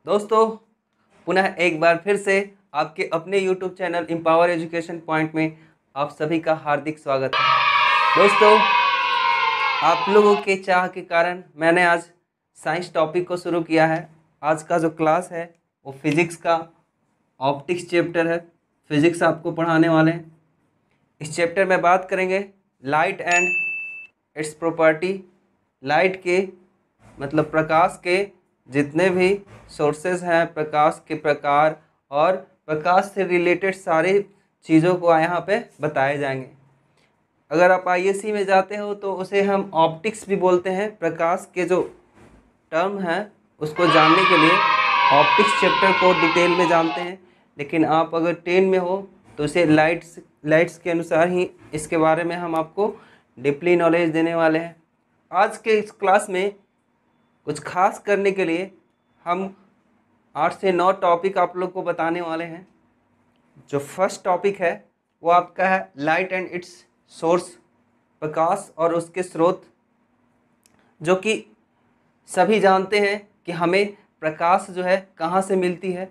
दोस्तों पुनः एक बार फिर से आपके अपने YouTube channel empower education point में आप सभी का हार्दिक स्वागत है। दोस्तों आप लोगों के चाह के कारण मैंने आज साइंस टॉपिक को शुरू किया है। आज का जो क्लास है वो फिजिक्स का ऑप्टिक्स चैप्टर है। फिजिक्स आपको पढ़ाने वाले हैं। इस चैप्टर में बात करेंगे light and it's property. Light के मतलब प्रकाश के जितने भी सोर्सेज हैं, प्रकाश के प्रकार और प्रकाश से रिलेटेड सारी चीज़ों को यहाँ पे बताए जाएंगे। अगर आप आईएससी में जाते हो तो उसे हम ऑप्टिक्स भी बोलते हैं। प्रकाश के जो टर्म हैं उसको जानने के लिए ऑप्टिक्स चैप्टर को डिटेल में जानते हैं। लेकिन आप अगर 10 में हो तो इसे लाइट्स के अनुसार ही इसके बारे में हम आपको डीपली नॉलेज देने वाले हैं। आज के इस क्लास में कुछ खास करने के लिए हम 8 से 9 टॉपिक आप लोग को बताने वाले हैं। जो फर्स्ट टॉपिक है वो आपका है लाइट एंड इट्स सोर्स, प्रकाश और उसके स्रोत। जो कि सभी जानते हैं कि हमें प्रकाश जो है कहाँ से मिलती है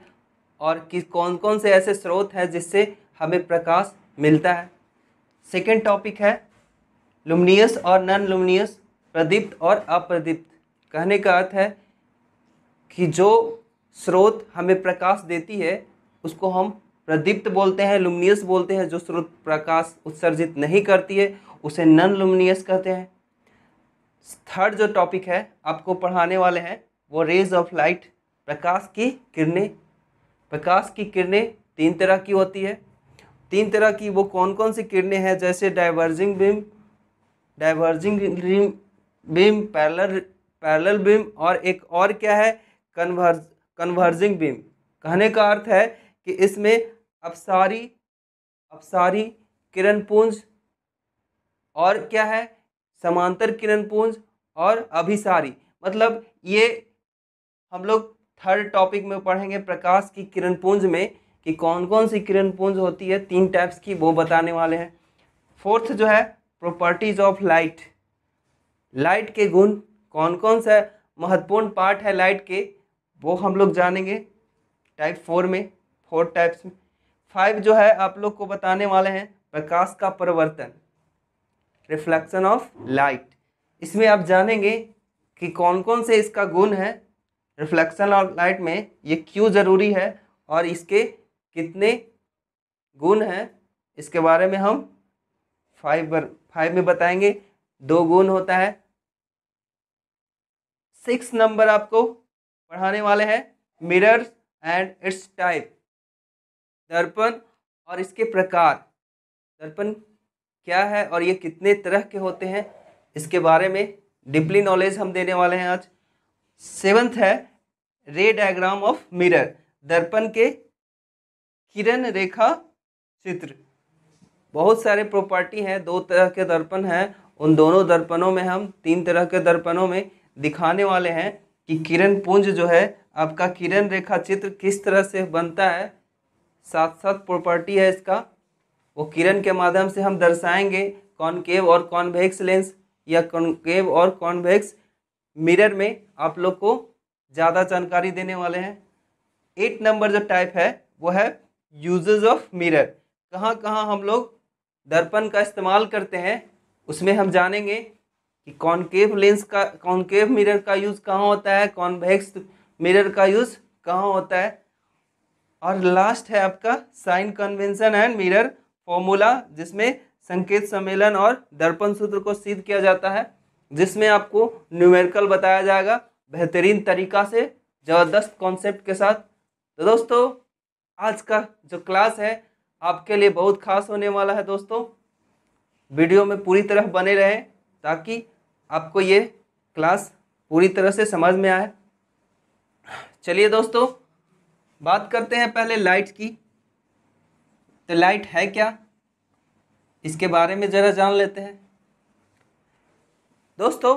और कि कौन कौन से ऐसे स्रोत हैं जिससे हमें प्रकाश मिलता है। सेकेंड टॉपिक है लुमिनियस और नॉन लुमिनियस, प्रदीप्त और अप्रदीप्त। कहने का अर्थ है कि जो स्रोत हमें प्रकाश देती है उसको हम प्रदीप्त बोलते हैं, लुमिनियस बोलते हैं। जो स्रोत प्रकाश उत्सर्जित नहीं करती है उसे नॉन लुमिनियस कहते हैं। थर्ड जो टॉपिक है आपको पढ़ाने वाले हैं वो रेज ऑफ लाइट, प्रकाश की किरणें। प्रकाश की किरणें 3 तरह की होती है। 3 तरह की वो कौन कौन सी किरणें हैं, जैसे डाइवर्जिंग बीम, पैरेलल बीम और एक और क्या है कन्वर्जिंग बीम। कहने का अर्थ है कि इसमें अपसारी किरणपुंज और क्या है समांतर किरणपुंज और अभिसारी। मतलब ये हम लोग थर्ड टॉपिक में पढ़ेंगे प्रकाश की किरणपुंज में कि कौन कौन सी किरणपुंज होती है। 3 टाइप्स की वो बताने वाले हैं। फोर्थ जो है प्रॉपर्टीज ऑफ लाइट, लाइट के गुण कौन कौन सा महत्वपूर्ण पार्ट है लाइट के वो हम लोग जानेंगे टाइप 4 में, 4 टाइप्स में। 5 जो है आप लोग को बताने वाले हैं प्रकाश का परिवर्तन, रिफ्लेक्शन ऑफ लाइट। इसमें आप जानेंगे कि कौन कौन से इसका गुण है रिफ्लेक्शन ऑफ लाइट में, ये क्यों ज़रूरी है और इसके कितने गुण हैं इसके बारे में हम 5 में बताएंगे। 2 गुण होता है। 6 नंबर आपको पढ़ाने वाले हैं मिरर एंड इट्स टाइप, दर्पण और इसके प्रकार। दर्पण क्या है और ये कितने तरह के होते हैं इसके बारे में डीपली नॉलेज हम देने वाले हैं आज। 7th है रे डायग्राम ऑफ मिरर, दर्पण के किरण रेखा चित्र। बहुत सारे प्रॉपर्टी हैं, 2 तरह के दर्पण हैं। उन दोनों दर्पणों में हम 3 तरह के दर्पणों में दिखाने वाले हैं कि किरण पुंज जो है आपका किरण रेखा चित्र किस तरह से बनता है। साथ साथ प्रॉपर्टी है इसका, वो किरण के माध्यम से हम दर्शाएंगे कॉनकेव और कॉन्वेक्स लेंस या कॉनकेव और कॉन्वेक्स मिरर में आप लोग को ज़्यादा जानकारी देने वाले हैं। 8 नंबर जो टाइप है वो है यूजेस ऑफ मिरर, कहाँ कहाँ हम लोग दर्पण का इस्तेमाल करते हैं उसमें हम जानेंगे कि कॉनकेव मिरर का यूज़ कहाँ होता है, कॉन्वेक्स मिरर का यूज़ कहाँ होता है। और लास्ट है आपका sign convention and mirror formula, जिसमें संकेत सम्मेलन और दर्पण सूत्र को सिद्ध किया जाता है, जिसमें आपको न्यूमेरिकल बताया जाएगा बेहतरीन तरीका से, ज़बरदस्त कॉन्सेप्ट के साथ। तो दोस्तों आज का जो क्लास है आपके लिए बहुत खास होने वाला है। दोस्तों वीडियो में पूरी तरह बने रहें ताकि आपको ये क्लास पूरी तरह से समझ में आए। चलिए दोस्तों बात करते हैं पहले लाइट की। तो लाइट है क्या इसके बारे में ज़रा जान लेते हैं। दोस्तों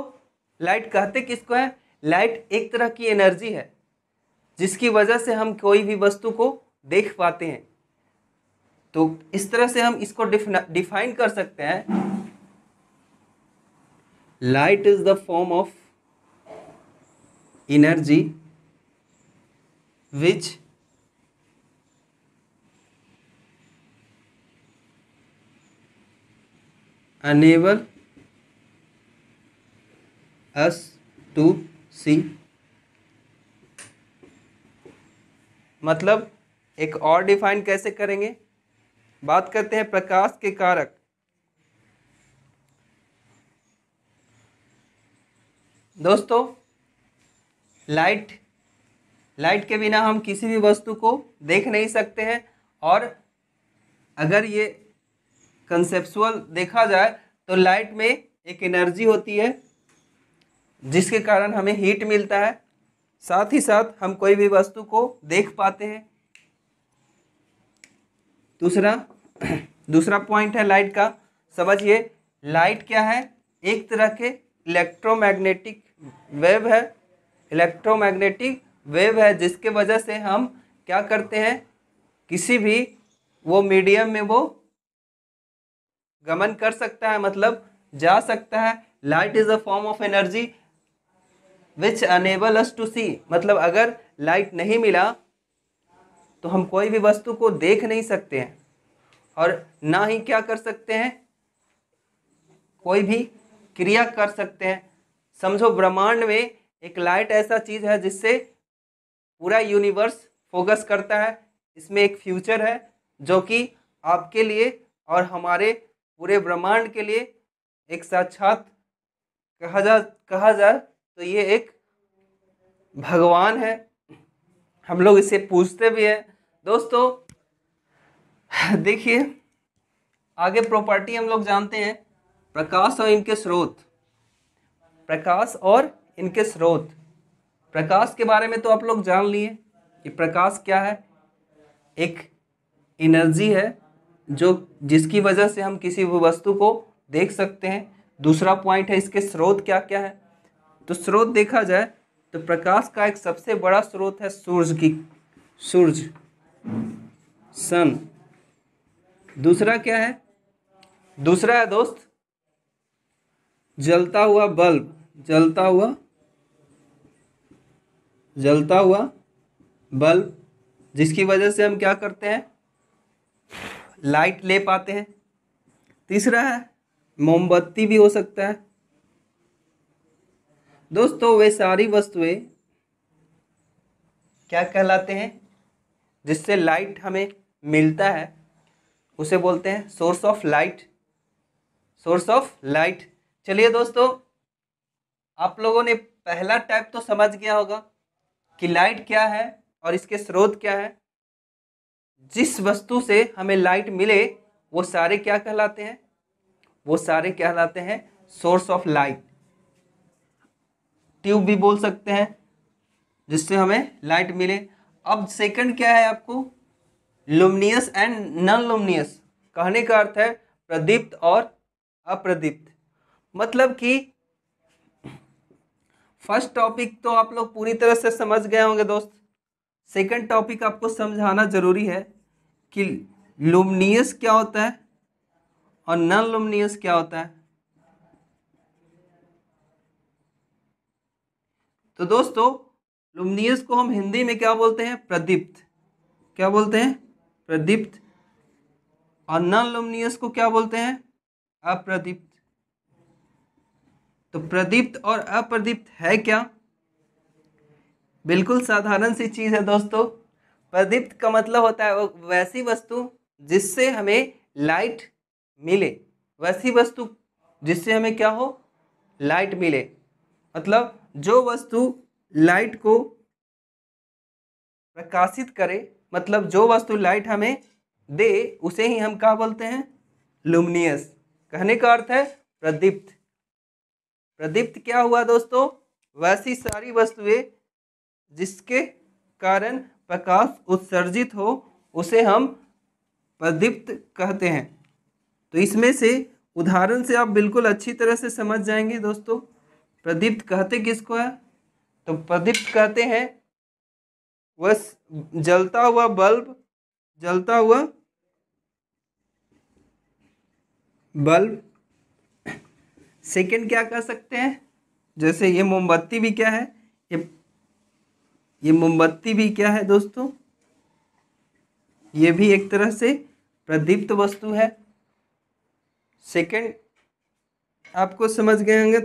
लाइट कहते किसको है? लाइट एक तरह की एनर्जी है जिसकी वजह से हम कोई भी वस्तु को देख पाते हैं। तो इस तरह से हम इसको डिफाइन कर सकते हैं। Light is the form of energy which enable us to see। मतलब एक और डिफाइन कैसे करेंगे, बात करते हैं प्रकाश के कारक। दोस्तों लाइट के बिना हम किसी भी वस्तु को देख नहीं सकते हैं, और अगर ये कंसेप्चुअल देखा जाए तो लाइट में एक एनर्जी होती है जिसके कारण हमें हीट मिलता है, साथ ही साथ हम कोई भी वस्तु को देख पाते हैं। दूसरा पॉइंट है लाइट का, समझिए लाइट क्या है, एक तरह के इलेक्ट्रोमैग्नेटिक वेव है जिसके वजह से हम क्या करते हैं, किसी भी वो मीडियम में वो गमन कर सकता है, मतलब जा सकता है। Light is a form of energy which enable us to see, मतलब अगर लाइट नहीं मिला तो हम कोई भी वस्तु को देख नहीं सकते हैं, और ना ही क्या कर सकते हैं, कोई भी क्रिया कर सकते हैं। समझो ब्रह्मांड में एक लाइट ऐसा चीज है जिससे पूरा यूनिवर्स फोकस करता है। इसमें एक फ्यूचर है जो कि आपके लिए और हमारे पूरे ब्रह्मांड के लिए एक साक्षात कहा जाए तो ये एक भगवान है, हम लोग इसे पूजते भी हैं। दोस्तों देखिए आगे प्रॉपर्टी हम लोग जानते हैं, प्रकाश और इनके स्रोत। प्रकाश के बारे में तो आप लोग जान लिए कि प्रकाश क्या है, एक एनर्जी है जिसकी वजह से हम किसी भी वस्तु को देख सकते हैं। दूसरा पॉइंट है इसके स्रोत क्या क्या है। तो स्रोत देखा जाए तो प्रकाश का एक सबसे बड़ा स्रोत है सूरज, सन। दूसरा क्या है, दूसरा है दोस्त जलता हुआ बल्ब, जिसकी वजह से हम क्या करते हैं, लाइट ले पाते हैं। तीसरा है मोमबत्ती भी हो सकता है। दोस्तों वे सारी वस्तुएं क्या कहलाते हैं, जिससे लाइट हमें मिलता है, उसे बोलते हैं सोर्स ऑफ लाइट। चलिए दोस्तों आप लोगों ने पहला टाइप तो समझ गया होगा कि लाइट क्या है और इसके स्रोत क्या है। जिस वस्तु से हमें लाइट मिले वो सारे क्या कहलाते हैं, वो सारे कहलाते हैं सोर्स ऑफ लाइट। ट्यूब भी बोल सकते हैं जिससे हमें लाइट मिले। अब सेकंड क्या है आपको, लुमिनियस एंड नॉन लुमिनियस। कहने का अर्थ है प्रदीप्त और अप्रदीप्त। मतलब कि फर्स्ट टॉपिक तो आप लोग पूरी तरह से समझ गए होंगे दोस्त, सेकंड टॉपिक आपको समझाना जरूरी है कि लुमिनियस क्या होता है और नॉन लुमिनियस क्या होता है। तो दोस्तों लुमिनियस को हम हिंदी में क्या बोलते हैं, प्रदीप्त। क्या बोलते हैं, प्रदीप्त। और नॉन लुमिनियस को क्या बोलते हैं, अप्रदीप्त। तो प्रदीप्त और अप्रदीप्त है क्या, बिल्कुल साधारण सी चीज है दोस्तों। प्रदीप्त का मतलब होता है वैसी वस्तु जिससे हमें लाइट मिले, वैसी वस्तु जिससे हमें क्या हो, लाइट मिले। मतलब जो वस्तु लाइट को प्रकाशित करे, मतलब जो वस्तु लाइट हमें दे उसे ही हम क्या बोलते हैं, लुमिनियस। कहने का अर्थ है प्रदीप्त। प्रदीप्त क्या हुआ दोस्तों, वैसी सारी वस्तुएं जिसके कारण प्रकाश उत्सर्जित हो उसे हम प्रदीप्त कहते हैं। तो इसमें से उदाहरण से आप बिल्कुल अच्छी तरह से समझ जाएंगे दोस्तों। प्रदीप्त कहते किसको है, तो प्रदीप्त कहते हैं वह जलता हुआ बल्ब। सेकंड क्या कह सकते हैं, जैसे ये मोमबत्ती भी क्या है, ये ये मोमबत्ती भी क्या है दोस्तों, ये भी एक तरह से प्रदीप्त वस्तु है। सेकंड आपको समझ गए होंगे।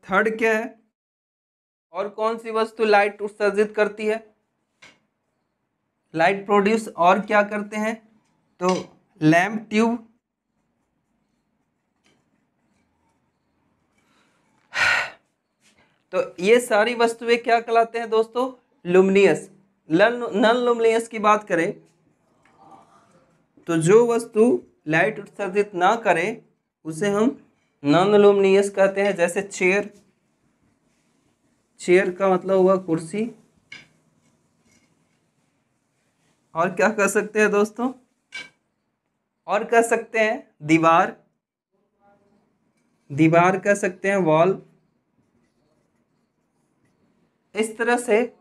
थर्ड क्या है, और कौन सी वस्तु लाइट उत्सर्जित करती है, लाइट प्रोड्यूस और क्या करते हैं, तो लैंप ट्यूब, तो ये सारी वस्तुएं क्या कहलाते हैं दोस्तों, लुमिनियस। नॉन लुमिनियस की बात करें तो जो वस्तु लाइट उत्सर्जित ना करे उसे हम नॉन लुमिनियस कहते हैं। जैसे चेयर, चेयर का मतलब हुआ कुर्सी। और क्या कह सकते हैं दोस्तों, और कह सकते हैं दीवार, दीवार कह सकते हैं वॉल। इस तरह से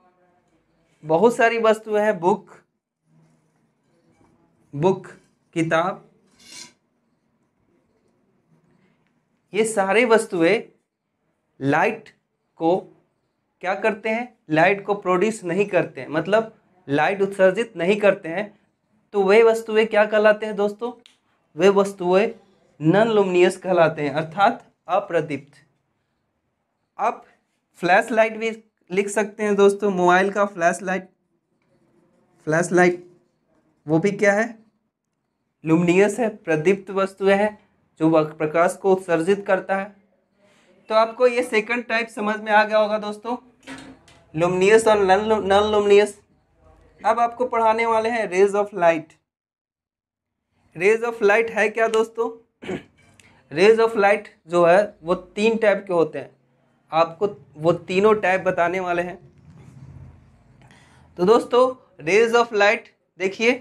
बहुत सारी वस्तुएं हैं। बुक, बुक किताब, ये सारे वस्तुएं लाइट को क्या करते हैं, लाइट को प्रोड्यूस नहीं करते हैं, मतलब लाइट उत्सर्जित नहीं करते हैं। तो वे वस्तुएं क्या कहलाते हैं दोस्तों, वे वस्तुएं नॉन लुमिनियस कहलाते हैं, अर्थात अप्रदीप्त। आप फ्लैश लाइट भी लिख सकते हैं दोस्तों, मोबाइल का फ्लैश लाइट, फ्लैश लाइट वो भी क्या है, लुमिनियस है, प्रदीप्त वस्तुएं है जो प्रकाश को उत्सर्जित करता है। तो आपको ये सेकंड टाइप समझ में आ गया होगा दोस्तों, लुमिनियस और नॉन लुमिनियस। अब आपको पढ़ाने वाले हैं rays of light. Rays of light है क्या दोस्तों, रेज ऑफ लाइट जो है वो 3 टाइप के होते हैं। आपको वो तीनों टाइप बताने वाले हैं। तो दोस्तों रेज ऑफ लाइट देखिए,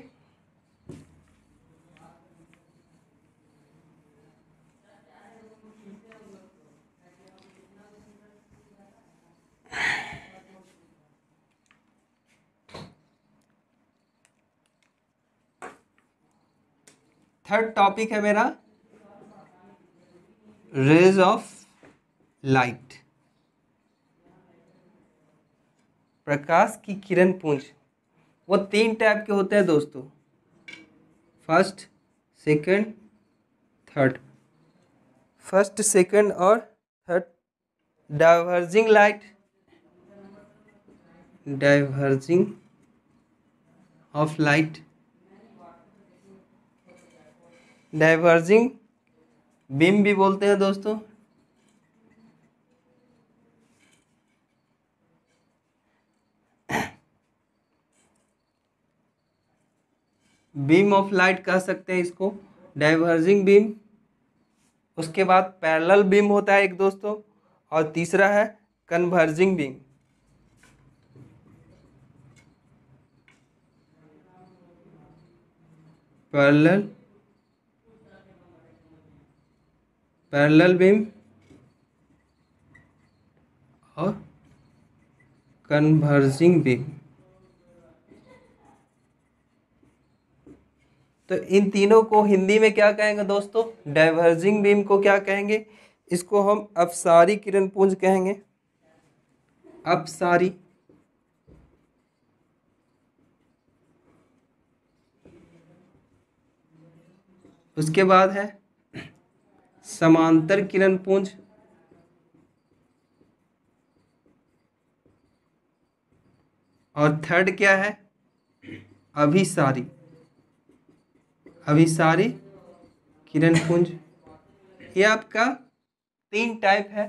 थर्ड टॉपिक है मेरा रेज ऑफ लाइट, प्रकाश की किरण पुंज। वो 3 टाइप के होते हैं दोस्तों, first, second, third. First, second और third. Diverging light, diverging of light, diverging beam भी बोलते हैं दोस्तों। बीम ऑफ लाइट कह सकते हैं इसको, डाइवर्जिंग बीम। उसके बाद पैरेलल बीम होता है एक दोस्तों, और तीसरा है converging beam. Parallel, parallel beam और कन्वर्जिंग बीम। तो इन तीनों को हिंदी में क्या कहेंगे दोस्तों, डाइवर्जिंग बीम को क्या कहेंगे, इसको हम अपसारी किरण पुंज कहेंगे, अपसारी। उसके बाद है समांतर किरण पुंज, और थर्ड क्या है, अभिसारी, अभिसारी किरण पुंज। ये आपका 3 टाइप है।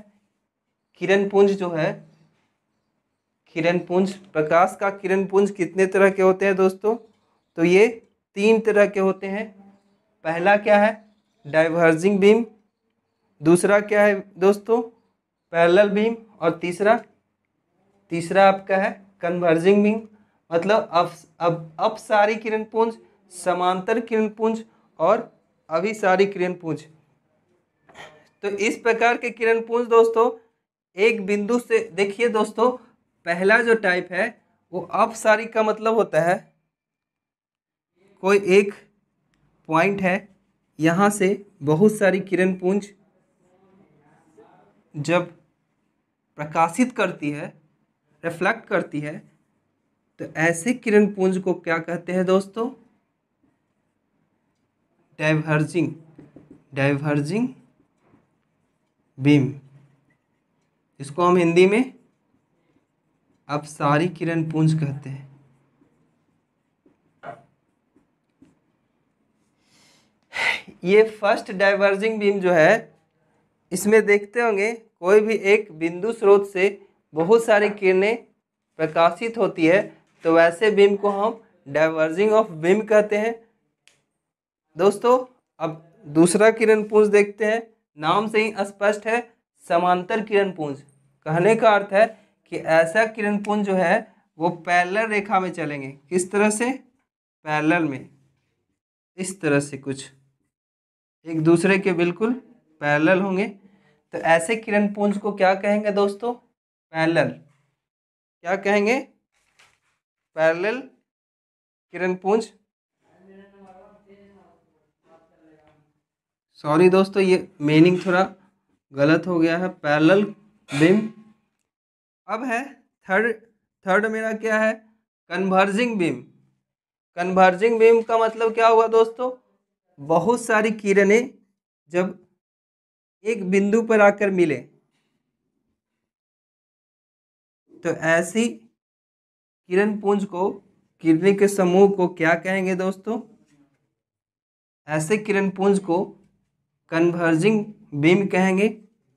किरण पुंज जो है, किरण पुंज, प्रकाश का किरण पुंज कितने तरह के होते हैं दोस्तों, तो ये 3 तरह के होते हैं। पहला क्या है, डाइवर्जिंग बीम। दूसरा क्या है दोस्तों, पैरेलल बीम। और तीसरा आपका है कन्वर्जिंग बीम। मतलब अब अपसारी किरण पुंज, समांतर किरण पुंज और अभिसारी किरण पुंज। तो इस प्रकार के किरण पुंज दोस्तों एक बिंदु से, देखिए दोस्तों पहला जो टाइप है वो अपसारी का मतलब होता है कोई एक पॉइंट है, यहाँ से बहुत सारी किरण पुंज जब प्रकाशित करती है, रिफ्लेक्ट करती है, तो ऐसे किरण पुंज को क्या कहते हैं दोस्तों? Diverging beam. इसको हम हिंदी में अपसारी किरण पुंज कहते हैं। ये फर्स्ट डाइवर्जिंग बीम जो है, इसमें देखते होंगे कोई भी एक बिंदु स्रोत से बहुत सारी किरणें प्रकाशित होती है, तो वैसे बीम को हम डाइवर्जिंग ऑफ बीम कहते हैं। दोस्तों अब दूसरा किरण पुंज देखते हैं। नाम से ही स्पष्ट है, समांतर किरण पुंज। कहने का अर्थ है कि ऐसा किरण पुंज जो है वो पैरेलल रेखा में चलेंगे। किस तरह से? पैरेलल में, इस तरह से कुछ एक दूसरे के बिल्कुल पैरेलल होंगे। तो ऐसे किरण पुंज को क्या कहेंगे दोस्तों? पैरेलल। क्या कहेंगे? पैरेलल किरण पुंज। सॉरी दोस्तों, ये मीनिंग थोड़ा गलत हो गया है, पैरेलल बीम। अब है थर्ड मेरा क्या है? Converging beam. कन्वर्जिंग बीम का मतलब क्या हुआ दोस्तों? बहुत सारी किरणें जब एक बिंदु पर आकर मिले, तो ऐसी किरण पुंज को, किरणें के समूह को क्या कहेंगे दोस्तों? ऐसे किरण पुंज को कन्वर्जिंग बीम कहेंगे।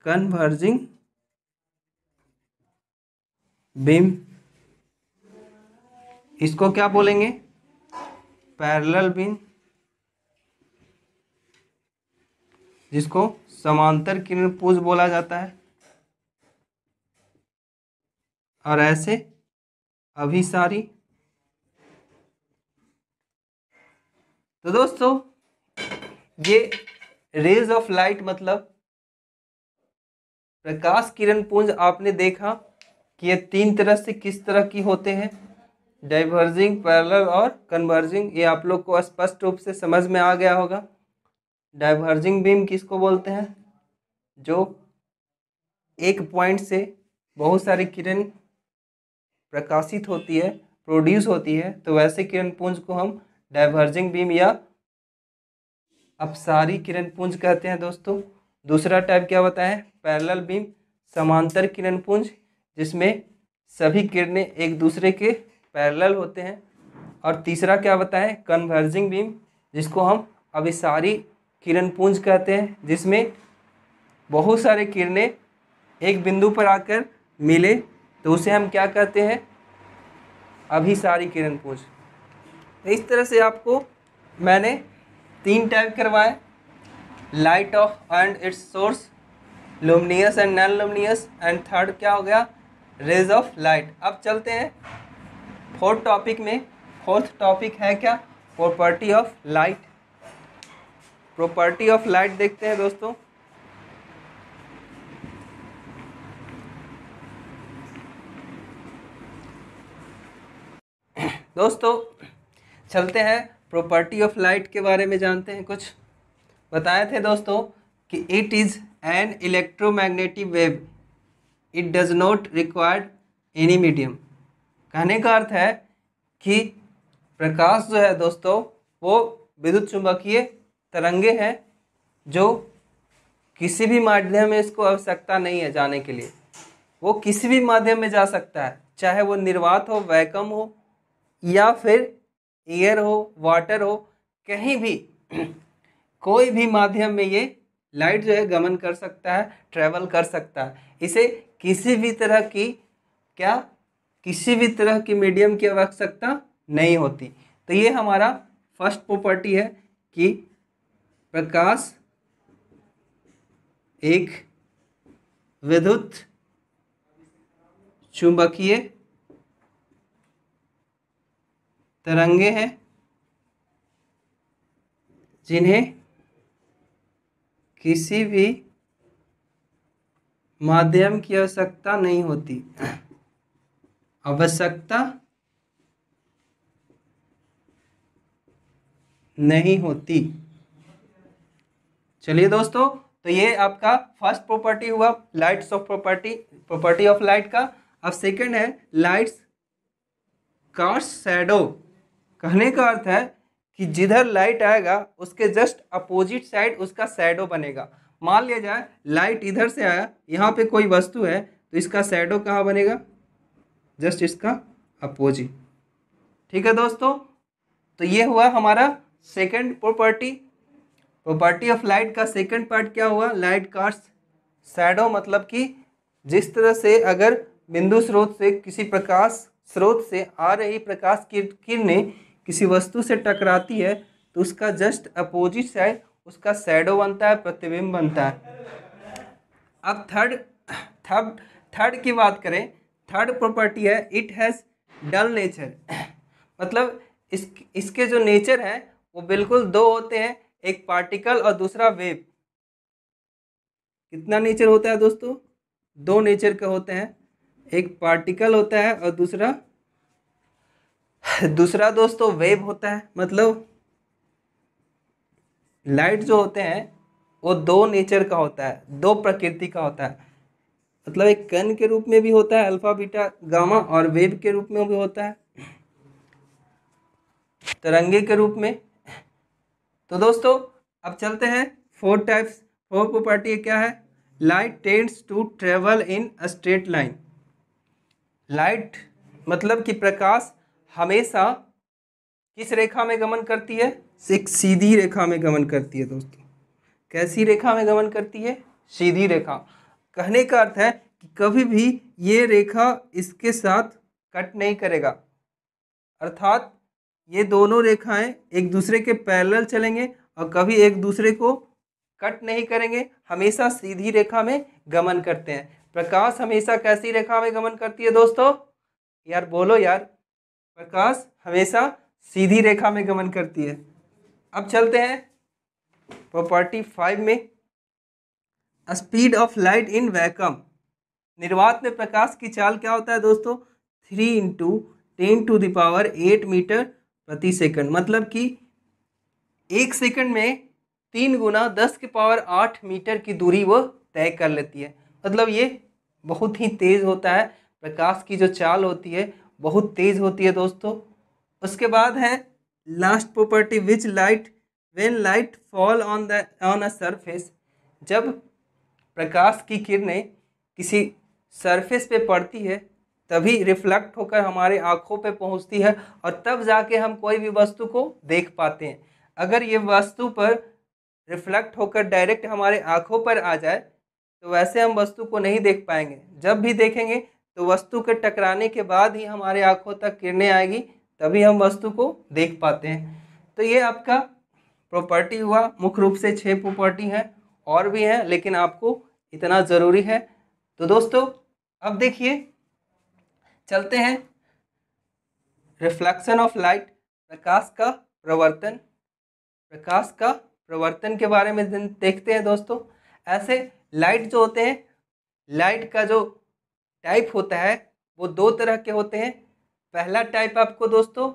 Converging beam. इसको क्या बोलेंगे? पैरेलल बीम, जिसको समांतर किरण पुंज बोला जाता है। और ऐसे अभिसारी। तो दोस्तों ये रेज ऑफ लाइट मतलब प्रकाश किरण पुंज आपने देखा कि ये तीन तरह से किस तरह की होते हैं, डाइवर्जिंग, पैरेलल और कन्वर्जिंग। ये आप लोग को स्पष्ट रूप से समझ में आ गया होगा। डाइवर्जिंग बीम किसको बोलते हैं? जो एक पॉइंट से बहुत सारी किरण प्रकाशित होती है, प्रोड्यूस होती है, तो वैसे किरण पुंज को हम डाइवर्जिंग बीम या अपसारी किरण पुंज कहते हैं दोस्तों। दूसरा टाइप क्या बताएं? पैरेलल बीम, समांतर किरण पुंज, जिसमें सभी किरणें एक दूसरे के पैरेलल होते हैं। और तीसरा क्या बताएं? कन्वर्जिंग बीम, जिसको हम अभिसारी किरण पुंज कहते हैं, जिसमें बहुत सारे किरणें एक बिंदु पर आकर मिले, तो उसे हम क्या कहते हैं? अभिसारी किरण पुंज। इस तरह से आपको मैंने तीन टाइप करवाए, light of and its source, luminous and non luminous, and third क्या हो गया? Rays of light. अब चलते हैं फोर्थ टॉपिक में। फोर्थ टॉपिक है क्या? Property of light. Property of light देखते हैं दोस्तों। दोस्तों चलते हैं प्रॉपर्टी ऑफ लाइट के बारे में जानते हैं। कुछ बताए थे दोस्तों कि it is an electromagnetic wave, it does not require any medium. कहने का अर्थ है कि प्रकाश जो है दोस्तों वो विद्युत चुंबकीय तरंगे हैं, जो किसी भी माध्यम में इसको आवश्यकता नहीं है जाने के लिए। वो किसी भी माध्यम में जा सकता है, चाहे वो निर्वात हो, वैक्यूम हो, या फिर एयर हो, वाटर हो, कहीं भी कोई भी माध्यम में ये लाइट जो है गमन कर सकता है, ट्रैवल कर सकता है। इसे किसी भी तरह की मीडियम की आवश्यकता नहीं होती। तो ये हमारा फर्स्ट प्रॉपर्टी है कि प्रकाश एक विद्युत चुंबकीय तरंगे हैं, जिन्हें किसी भी माध्यम की आवश्यकता नहीं होती। आवश्यकता नहीं होती। चलिए दोस्तों, तो ये आपका फर्स्ट प्रॉपर्टी हुआ lights off property of light का। अब सेकंड है लाइट्स कास्ट शैडो, कहने का अर्थ है कि जिधर लाइट आएगा उसके जस्ट अपोजिट साइड उसका शैडो बनेगा। मान लिया जाए लाइट इधर से आया, यहाँ पे कोई वस्तु है, तो इसका शैडो कहाँ बनेगा? जस्ट इसका अपोजिट। ठीक है दोस्तों, तो ये हुआ हमारा सेकंड प्रॉपर्टी ऑफ लाइट का सेकंड पार्ट क्या हुआ? लाइट कास्ट शैडो, मतलब कि जिस तरह से अगर बिंदु स्रोत से किसी प्रकाश स्रोत से आ रही प्रकाश की किरणें किसी वस्तु से टकराती है तो उसका जस्ट अपोजिट साइड उसका शैडो बनता है, प्रतिबिंब बनता है। अब थर्ड की बात करें, थर्ड प्रॉपर्टी है इट हैज़ डल नेचर, मतलब इसके जो नेचर है वो बिल्कुल दो होते हैं, एक पार्टिकल और दूसरा वेव। कितना नेचर होता है दोस्तों? दो नेचर के होते हैं, एक पार्टिकल होता है और दूसरा दोस्तों वेव होता है। मतलब लाइट जो होते हैं वो दो नेचर का होता है, दो प्रकृति का होता है। मतलब एक कण के रूप में भी होता है अल्फा बीटा गामा, और वेव के रूप में भी होता है, तरंगे के रूप में। तो दोस्तों अब चलते हैं फोर प्रॉपर्टी क्या है? Light tends to travel in a straight line. Light मतलब कि प्रकाश हमेशा किस रेखा में गमन करती है? एक सीधी रेखा में गमन करती है दोस्तों। कैसी रेखा में गमन करती है? सीधी रेखा। कहने का अर्थ है कि कभी भी ये रेखा इसके साथ कट नहीं करेगा, अर्थात ये दोनों रेखाएं एक दूसरे के पैरेलल चलेंगे और कभी एक दूसरे को कट नहीं करेंगे, हमेशा सीधी रेखा में गमन करते हैं। प्रकाश हमेशा कैसी रेखा में गमन करती है दोस्तों? यार बोलो यार, प्रकाश हमेशा सीधी रेखा में गमन करती है। अब चलते हैं प्रॉपर्टी 5 में, speed of light in vacuum. निर्वात में प्रकाश की चाल क्या होता है दोस्तों? 3 × 10⁸ मीटर प्रति सेकंड। मतलब कि एक सेकंड में 3 × 10⁸ मीटर की दूरी वो तय कर लेती है। मतलब ये बहुत ही तेज़ होता है, प्रकाश की जो चाल होती है बहुत तेज़ होती है दोस्तों। उसके बाद है last property which light when light fall on a surface. जब प्रकाश की किरणें किसी सरफेस पे पड़ती है तभी रिफ्लेक्ट होकर हमारे आँखों पे पहुँचती है और तब जाके हम कोई भी वस्तु को देख पाते हैं। अगर ये वस्तु पर रिफ्लेक्ट होकर डायरेक्ट हमारे आँखों पर आ जाए तो वैसे हम वस्तु को नहीं देख पाएंगे। जब भी देखेंगे तो वस्तु के टकराने के बाद ही हमारे आँखों तक किरणें आएगी, तभी हम वस्तु को देख पाते हैं। तो ये आपका प्रॉपर्टी हुआ, मुख्य रूप से 6 प्रॉपर्टी हैं, और भी हैं लेकिन आपको इतना ज़रूरी है। तो दोस्तों अब देखिए चलते हैं रिफ्लेक्शन ऑफ लाइट, प्रकाश का प्रवर्तन के बारे में देखते हैं दोस्तों। ऐसे लाइट जो होते हैं, लाइट का जो टाइप होता है वो दो तरह के होते हैं। पहला टाइप आपको दोस्तों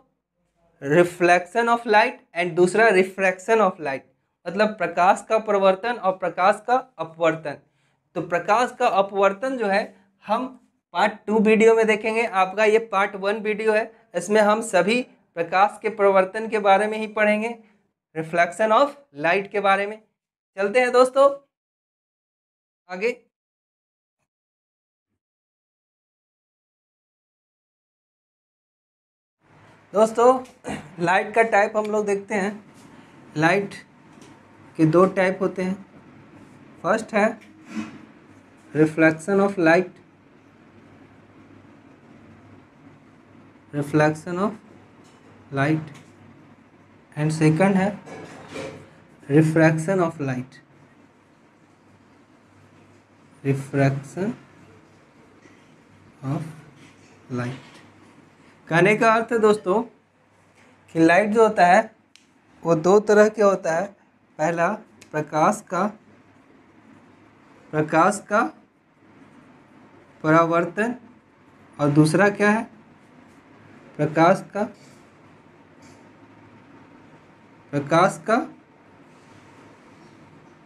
रिफ्लेक्शन ऑफ लाइट एंड दूसरा रिफ्रैक्शन ऑफ लाइट, मतलब प्रकाश का प्रवर्तन और प्रकाश का अपवर्तन। तो प्रकाश का अपवर्तन जो है हम पार्ट 2 वीडियो में देखेंगे। आपका ये पार्ट 1 वीडियो है, इसमें हम सभी प्रकाश के प्रवर्तन के बारे में ही पढ़ेंगे, रिफ्लेक्शन ऑफ लाइट के बारे में। चलते हैं दोस्तों आगे। दोस्तों लाइट का टाइप हम लोग देखते हैं। लाइट के दो टाइप होते हैं। फर्स्ट है reflection of light, and second है रिफ्रैक्शन ऑफ लाइट। कहने का अर्थ है दोस्तों कि लाइट जो होता है वो दो तरह के होता है। पहला प्रकाश का परावर्तन और दूसरा क्या है? प्रकाश का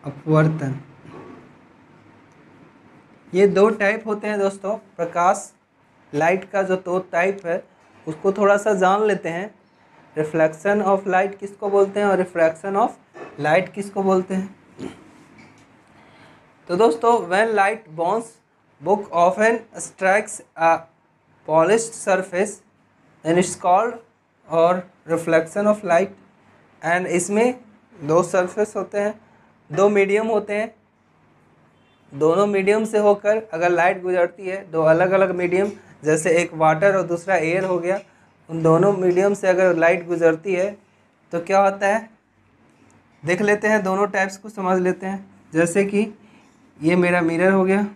अपवर्तन। ये दो टाइप होते हैं दोस्तों। प्रकाश लाइट का जो दो टाइप है उसको थोड़ा सा जान लेते हैं। रिफ्लेक्शन ऑफ लाइट किसको बोलते हैं और रिफ्रैक्शन ऑफ लाइट किसको बोलते हैं। तो दोस्तों, when light bounce back off strikes a polished surface then it's called और रिफ्लेक्शन ऑफ लाइट। एंड इसमें दो सरफेस होते हैं, दो मीडियम होते हैं, दोनों मीडियम से होकर अगर लाइट गुजरती है, दो अलग अलग मीडियम जैसे एक वाटर और दूसरा एयर हो गया, उन दोनों मीडियम से अगर लाइट गुजरती है तो क्या होता है, देख लेते हैं, दोनों टाइप्स को समझ लेते हैं। जैसे कि ये मेरा मिरर हो गया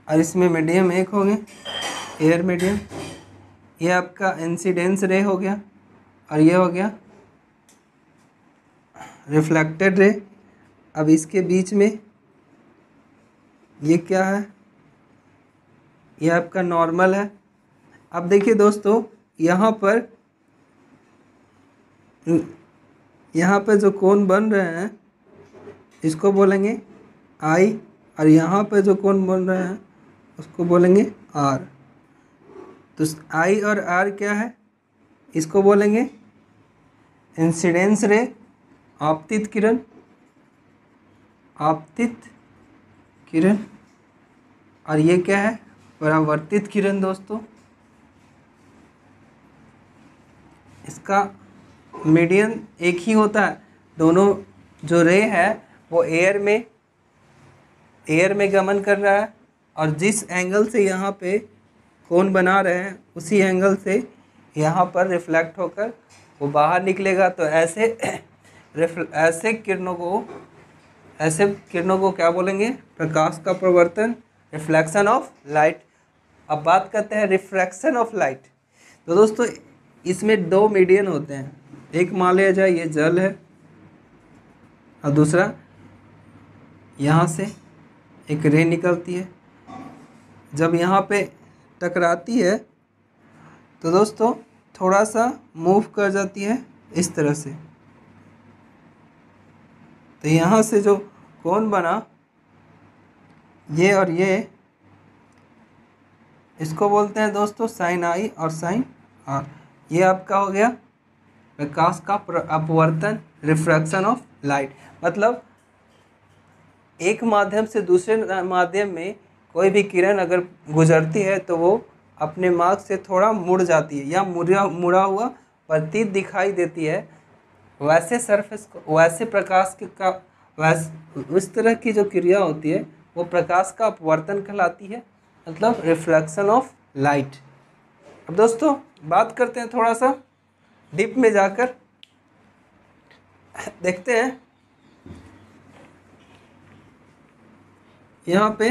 और इसमें मीडियम एक हो गया एयर मीडियम, ये आपका इंसिडेंस रे हो गया और ये हो गया रिफ्लेक्टेड रे। अब इसके बीच में ये क्या है, ये आपका नॉर्मल है। अब देखिए दोस्तों, यहाँ पर जो कोण बन रहे हैं इसको बोलेंगे आई, और यहाँ पे जो कोण बन रहे हैं उसको बोलेंगे आर। तो आई और आर क्या है, इसको बोलेंगे इंसिडेंस रे, आपतित किरण, आपतित किरण, और ये क्या है, परावर्तित किरण। दोस्तों, इसका मीडियम एक ही होता है, दोनों जो रे है वो एयर में गमन कर रहा है, और जिस एंगल से यहाँ पे कोण बना रहे हैं उसी एंगल से यहाँ पर रिफ्लेक्ट होकर वो बाहर निकलेगा। तो ऐसे किरणों को क्या बोलेंगे, प्रकाश का प्रवर्तन, रिफ्लेक्शन ऑफ लाइट। अब बात करते हैं रिफ्रैक्शन ऑफ लाइट। तो दोस्तों, इसमें दो मीडियम होते हैं, एक मान लिया जाए ये जल है और दूसरा यहाँ से एक रे निकलती है। जब यहाँ पे टकराती है तो दोस्तों थोड़ा सा मूव कर जाती है इस तरह से, तो यहाँ से जो कोण बना ये और ये, इसको बोलते हैं दोस्तों साइन आई और साइन आर। ये आपका हो गया प्रकाश का अपवर्तन, रिफ्रैक्शन ऑफ लाइट। मतलब एक माध्यम से दूसरे माध्यम में कोई भी किरण अगर गुजरती है तो वो अपने मार्ग से थोड़ा मुड़ जाती है या मुड़ा हुआ प्रतीत दिखाई देती है। वैसे सरफेस को, वैसे प्रकाश उस तरह की जो क्रिया होती है वो प्रकाश का अपवर्तन कहलाती है, मतलब रिफ्लेक्शन ऑफ लाइट। अब दोस्तों बात करते हैं थोड़ा सा डीप में जाकर, देखते हैं यहाँ पे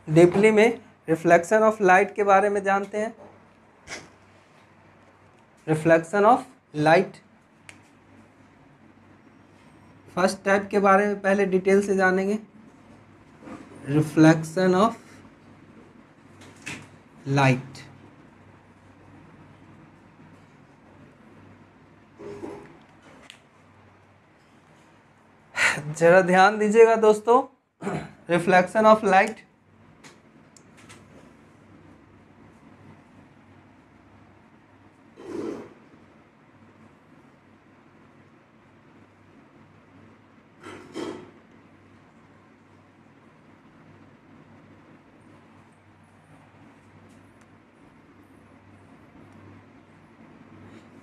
डीपली में रिफ्लेक्शन ऑफ लाइट के बारे में जानते हैं। Reflection of light first type के बारे में पहले डिटेल से जानेंगे। रिफ्लेक्शन ऑफ लाइट, जरा ध्यान दीजिएगा दोस्तों। रिफ्लेक्शन ऑफ लाइट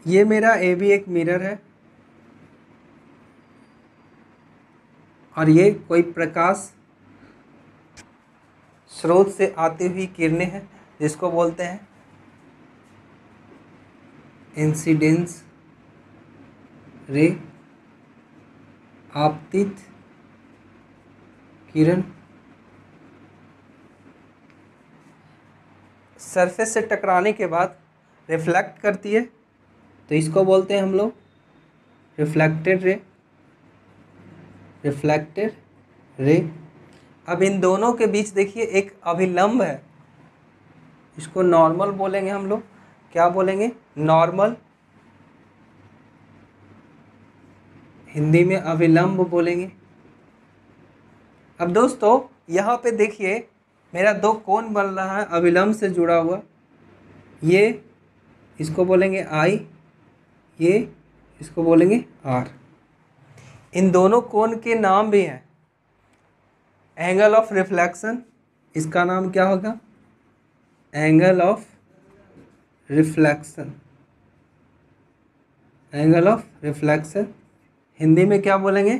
ये मेरा ए भी एक मिरर है और ये कोई प्रकाश स्रोत से आती हुई किरणें हैं जिसको बोलते हैं इंसिडेंस रे, आपतित किरण। सरफेस से टकराने के बाद रिफ्लेक्ट करती है तो इसको बोलते हैं हम लोग रिफ्लेक्टेड रे, रिफ्लेक्टेड रे। अब इन दोनों के बीच देखिए एक अभिलंब है, इसको नॉर्मल बोलेंगे हम लोग। क्या बोलेंगे? नॉर्मल, हिंदी में अभिलंब बोलेंगे। अब दोस्तों यहाँ पे देखिए मेरा दो कोण बन रहा है अविलंब से जुड़ा हुआ, ये इसको बोलेंगे आई, ये इसको बोलेंगे आर। इन दोनों कोण के नाम भी हैं। एंगल ऑफ रिफ्लेक्शन, इसका नाम क्या होगा? Angle of reflection. Angle of reflection Hindi में क्या बोलेंगे?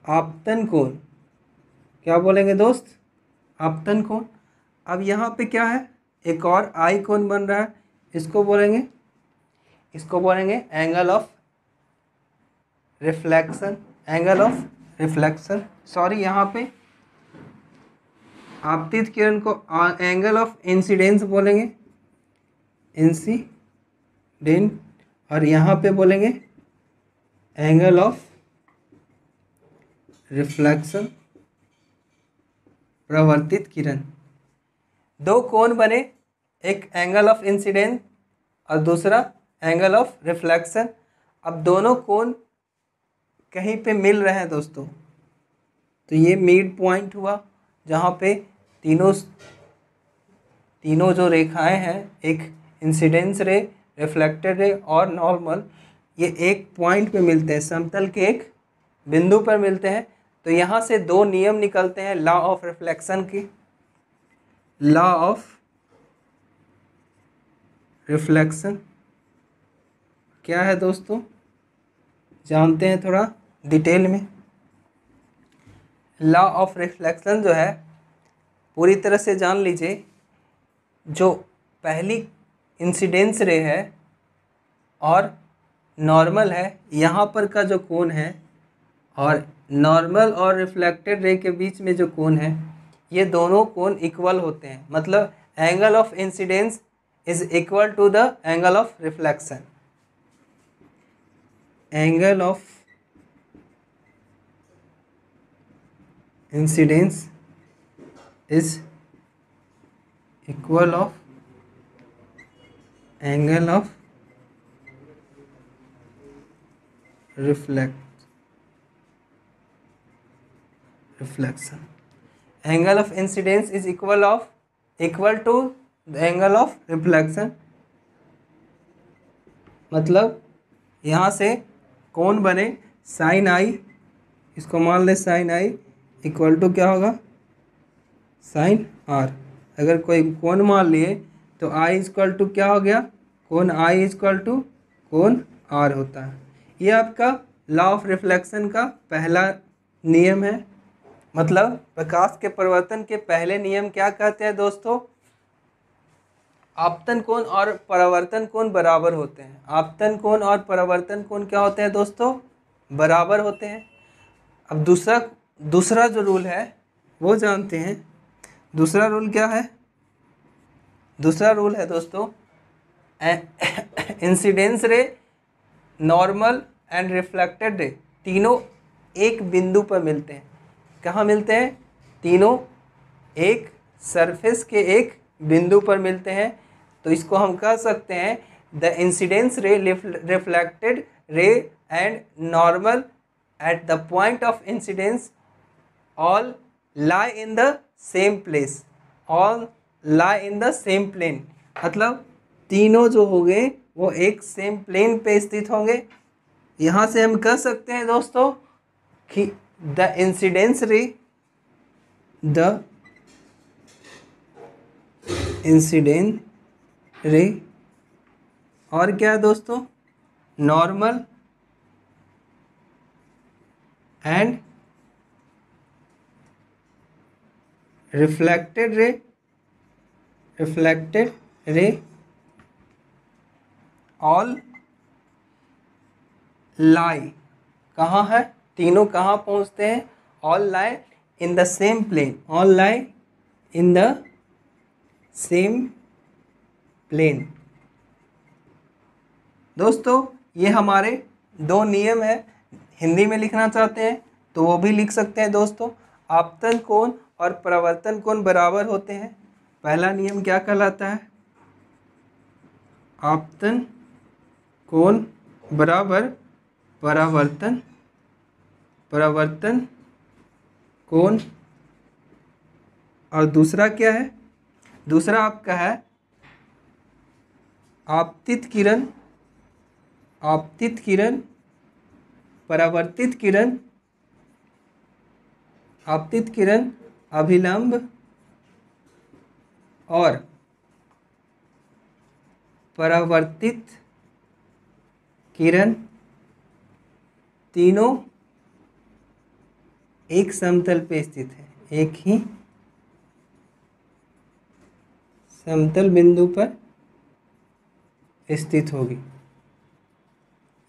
आपतन कोण। क्या बोलेंगे दोस्त? आपतन कोण। अब यहाँ पे क्या है, एक और आई कोण बन रहा है, इसको बोलेंगे angle of reflection. Angle of reflection, sorry यहाँ पे आपतित किरण को एंगल ऑफ इंसिडेंस बोलेंगे, इंसिडेंट, और यहाँ पे बोलेंगे एंगल ऑफ रिफ्लेक्शन, प्रवर्तित किरण। दो कोण बने, एक एंगल ऑफ इंसिडेंस और दूसरा एंगल ऑफ रिफ्लेक्शन। अब दोनों कोण कहीं पे मिल रहे हैं दोस्तों, तो ये मिड पॉइंट हुआ जहाँ पे तीनों जो रेखाएं हैं, एक इंसिडेंस रे, रिफ्लेक्टेड रे और नॉर्मल, ये एक पॉइंट पे मिलते हैं, समतल के एक बिंदु पर मिलते हैं। तो यहाँ से दो नियम निकलते हैं लॉ ऑफ रिफ्लेक्शन की। लॉ ऑफ रिफ्लेक्शन क्या है दोस्तों, जानते हैं थोड़ा डिटेल में। लॉ ऑफ रिफ्लेक्शन जो है पूरी तरह से जान लीजिए। जो पहली इंसिडेंस रे है और नॉर्मल है, यहाँ पर का जो कोण है, और नॉर्मल और रिफ्लेक्टेड रे के बीच में जो कोण है, ये दोनों कोण इक्वल होते हैं। मतलब angle of incidence is equal to the angle of reflection. Angle of incidence is equal of angle of reflection. Angle of incidence is equal to the angle of reflection. मतलब यहाँ से कोण बने साइन आई, इसको मान ले साइन आई इक्वल टू क्या होगा? Sine R. अगर कोई कोण मान लिए तो आई इक्वल टू क्या हो गया? कोण आई इक्वल टू कोण आर होता है। ये आपका लॉ ऑफ रिफ्लेक्शन का पहला नियम है। मतलब प्रकाश के परिवर्तन के पहले नियम क्या कहते हैं दोस्तों? आपतन कोण और परावर्तन कोण बराबर होते हैं। आपतन कोण और परावर्तन कोण क्या होते हैं दोस्तों? बराबर होते हैं। अब दूसरा जो रूल है वो जानते हैं। दूसरा रूल क्या है? दूसरा रूल है दोस्तों, इंसिडेंस रे, नॉर्मल एंड रिफ्लेक्टेड रे तीनों एक बिंदु पर मिलते हैं। कहाँ मिलते हैं? तीनों एक सरफेस के एक बिंदु पर मिलते हैं। तो इसको हम कह सकते हैं the incidence ray, reflected ray and normal at the point of incidence all lie in the same place, all lie in the same plane. मतलब तीनों जो होंगे वो एक सेम प्लेन पे स्थित होंगे। यहाँ से हम कह सकते हैं दोस्तों कि the incidence ray, the incident ray और क्या है दोस्तों? Normal and reflected ray all lie, कहाँ है? तीनों कहाँ पहुँचते हैं? All lie in the same plane, all lie in the same plane. दोस्तों ये हमारे दो नियम है। हिंदी में लिखना चाहते हैं तो वो भी लिख सकते हैं दोस्तों। आपतन कोण और परावर्तन कोण बराबर होते हैं। पहला नियम क्या कहलाता है? आपतन कोण बराबर परावर्तन कोण। और दूसरा क्या है, दूसरा आपका है आपतित किरण, आपतित किरण, परावर्तित किरण, आपतित किरण, अभिलंब और परावर्तित किरण, तीनों एक समतल पे स्थित है, एक ही समतल बिंदु पर स्थित होगी।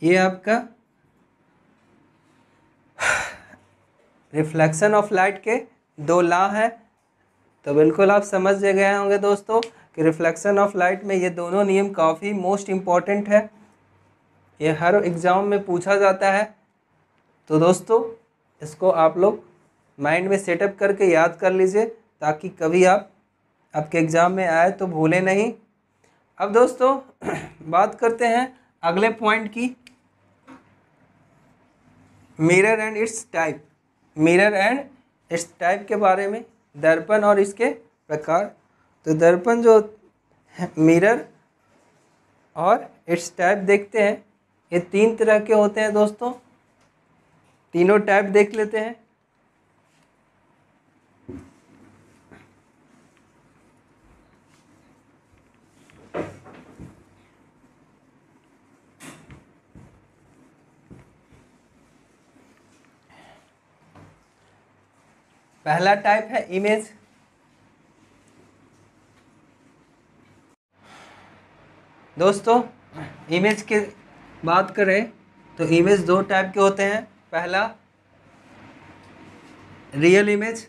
ये आपका रिफ्लेक्शन ऑफ लाइट के दो लॉ है। तो बिल्कुल आप समझ गए होंगे दोस्तों कि रिफ्लेक्शन ऑफ लाइट में ये दोनों नियम काफ़ी मोस्ट इम्पॉर्टेंट है, ये हर एग्ज़ाम में पूछा जाता है। तो दोस्तों इसको आप लोग माइंड में सेटअप करके याद कर लीजिए ताकि कभी आपके एग्ज़ाम में आए तो भूलें नहीं। अब दोस्तों बात करते हैं अगले पॉइंट की, mirror and it's type. Mirror and it's type के बारे में, दर्पण और इसके प्रकार। तो दर्पण जो मिरर और इट्स टाइप देखते हैं, ये तीन तरह के होते हैं दोस्तों। तीनों टाइप देख लेते हैं। पहला टाइप है इमेज। दोस्तों इमेज की बात करें तो इमेज दो टाइप के होते हैं। पहला रियल इमेज,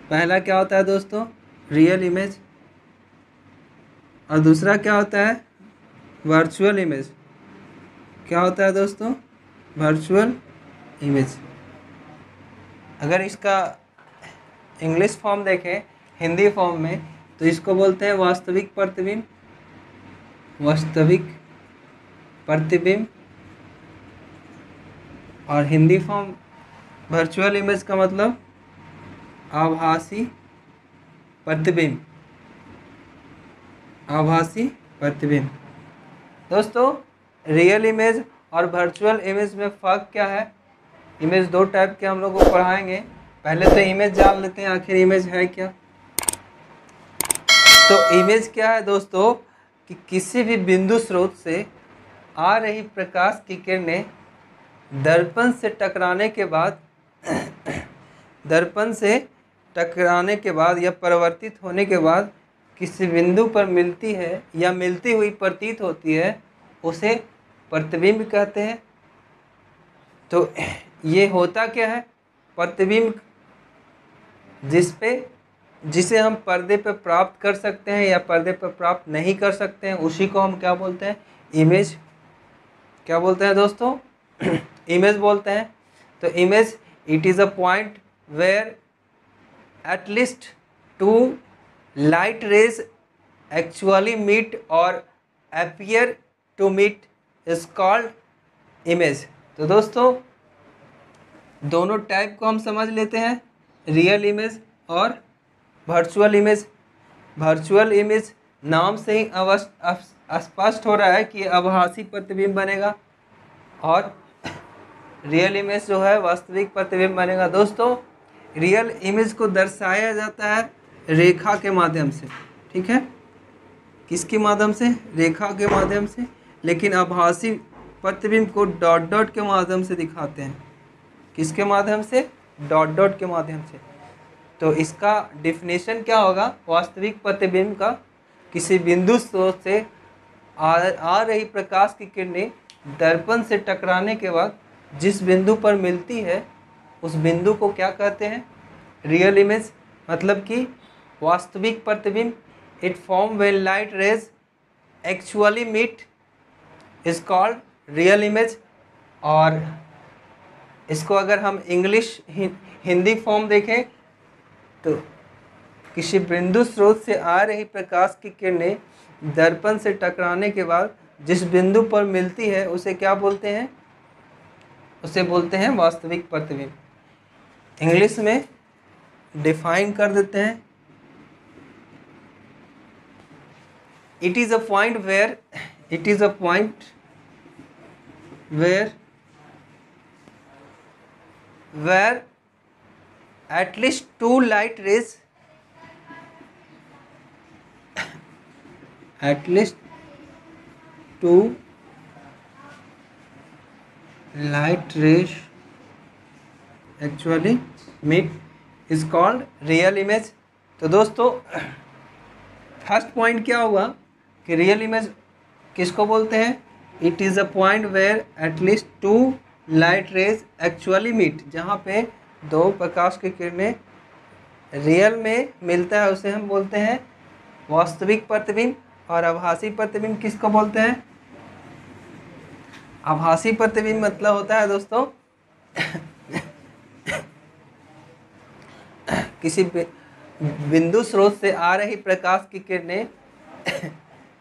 पहला क्या होता है दोस्तों, रियल इमेज। और दूसरा क्या होता है, वर्चुअल इमेज। क्या होता है दोस्तों, वर्चुअल इमेज। अगर इसका इंग्लिश फॉर्म देखें हिंदी फॉर्म में तो इसको बोलते हैं वास्तविक प्रतिबिंब, वास्तविक प्रतिबिंब। और हिंदी फॉर्म वर्चुअल इमेज का मतलब आभासी प्रतिबिंब, आभासी प्रतिबिंब। दोस्तों रियल इमेज और वर्चुअल इमेज में फ़र्क क्या है, इमेज दो टाइप के हम लोग को पढ़ाएंगे। पहले तो इमेज जान लेते हैं आखिर इमेज है क्या। तो इमेज क्या है दोस्तों कि किसी भी बिंदु स्रोत से आ रही प्रकाश की किरणें दर्पण से टकराने के बाद दर्पण से टकराने के बाद या परिवर्तित होने के बाद किसी बिंदु पर मिलती है या मिलती हुई प्रतीत होती है, उसे प्रतिबिंब कहते हैं। तो ये होता क्या है, प्रतिबिंब जिसे हम पर्दे पर प्राप्त कर सकते हैं या पर्दे पर प्राप्त नहीं कर सकते हैं, उसी को हम क्या बोलते हैं, इमेज। क्या बोलते हैं दोस्तों, इमेज बोलते हैं। तो image it is a point where at least two light rays actually meet और appear to meet is called image। तो दोस्तों दोनों टाइप को हम समझ लेते हैं, रियल इमेज और वर्चुअल इमेज। वर्चुअल इमेज नाम से ही स्पष्ट हो रहा है कि आभासी प्रतिबिंब बनेगा और रियल इमेज जो है वास्तविक प्रतिबिंब बनेगा। दोस्तों रियल इमेज को दर्शाया जाता है रेखा के माध्यम से, ठीक है, किसके माध्यम से, रेखा के माध्यम से। लेकिन आभासी प्रतिबिंब को डॉट डॉट के माध्यम से दिखाते हैं, किसके माध्यम से, डॉट डॉट के माध्यम से। तो इसका डिफिनेशन क्या होगा, वास्तविक प्रतिबिंब का किसी बिंदु स्रोत से आ रही प्रकाश की किरणें दर्पण से टकराने के बाद जिस बिंदु पर मिलती है उस बिंदु को क्या कहते हैं, रियल इमेज। मतलब कि वास्तविक प्रतिबिंब it form when light rays actually meet is called real image. और इसको अगर हम इंग्लिश हिंदी फॉर्म देखें तो किसी बिंदु स्रोत से आ रही प्रकाश की किरणें दर्पण से टकराने के बाद जिस बिंदु पर मिलती है उसे क्या बोलते हैं, उसे बोलते हैं वास्तविक प्रतिबिंब। इंग्लिश में डिफाइन कर देते हैं। It is a point where at least two light rays actually meet is called real image। तो दोस्तों फर्स्ट पॉइंट क्या हुआ कि रियल इमेज किसको बोलते हैं? It is a point where at least two light rays actually meet, जहाँ पे दो प्रकाश की किरणें रियल में मिलता है उसे हम बोलते हैं वास्तविक प्रतिबिंब। और आभासी प्रतिबिंब किसको बोलते हैं? आभासी प्रतिबिंब मतलब होता है दोस्तों किसी बिंदु स्रोत से आ रही प्रकाश की किरणें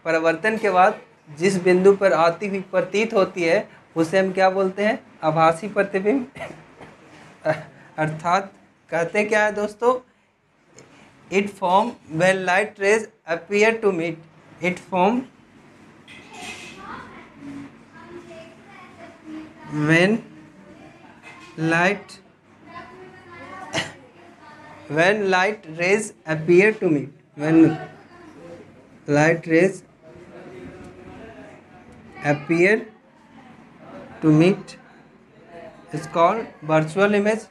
परावर्तन के बाद जिस बिंदु पर आती हुई प्रतीत होती है उसे हम क्या बोलते हैं? आभासी प्रतिबिंब। अर्थात कहते क्या है दोस्तों? It form when light rays appear to meet, it form when light rays appear to meet, when light rays appear to meet is called virtual image।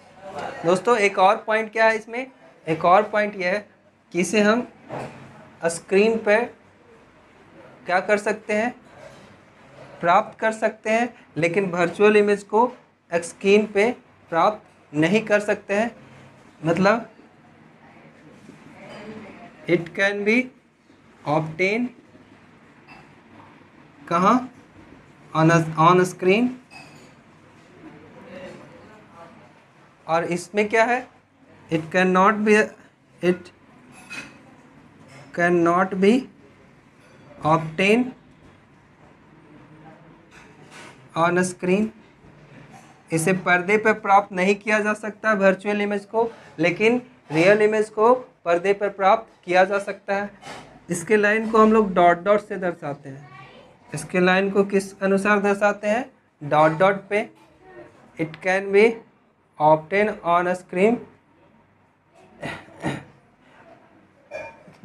दोस्तों एक और पॉइंट क्या है इसमें? एक और पॉइंट यह है कि इसे हम स्क्रीन पर क्या कर सकते हैं? प्राप्त कर सकते हैं, लेकिन वर्चुअल इमेज को स्क्रीन पे प्राप्त नहीं कर सकते हैं। मतलब इट कैन बी ऑब्टेन कहाँ? On screen. और इसमें क्या है? It can not be obtain on screen. इसे पर्दे पर प्राप्त नहीं किया जा सकता वर्चुअल इमेज को, लेकिन रियल इमेज को पर्दे पर प्राप्त किया जा सकता है। इसके लाइन को हम लोग डॉट डॉट से दर्शाते हैं। इसके लाइन को किस अनुसार दर्शाते हैं? डॉट डॉट पे। It can be obtain on screen.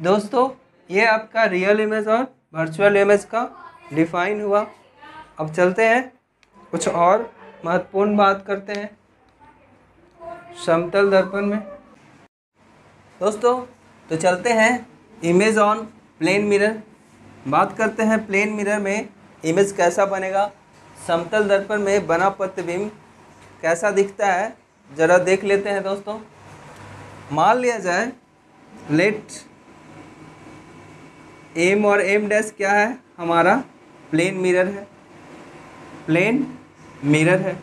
दोस्तों ये आपका रियल इमेज और वर्चुअल इमेज का डिफाइन हुआ। अब चलते हैं कुछ और महत्वपूर्ण बात करते हैं समतल दर्पण में। दोस्तों तो चलते हैं इमेज ऑन प्लेन मिरर। बात करते हैं प्लेन मिरर में इमेज कैसा बनेगा, समतल दर्पण में बना प्रतिबिंब कैसा दिखता है, ज़रा देख लेते हैं दोस्तों। मान लिया जाए लेट एम और एम डैश क्या है? हमारा प्लेन मिरर है। प्लेन मिरर है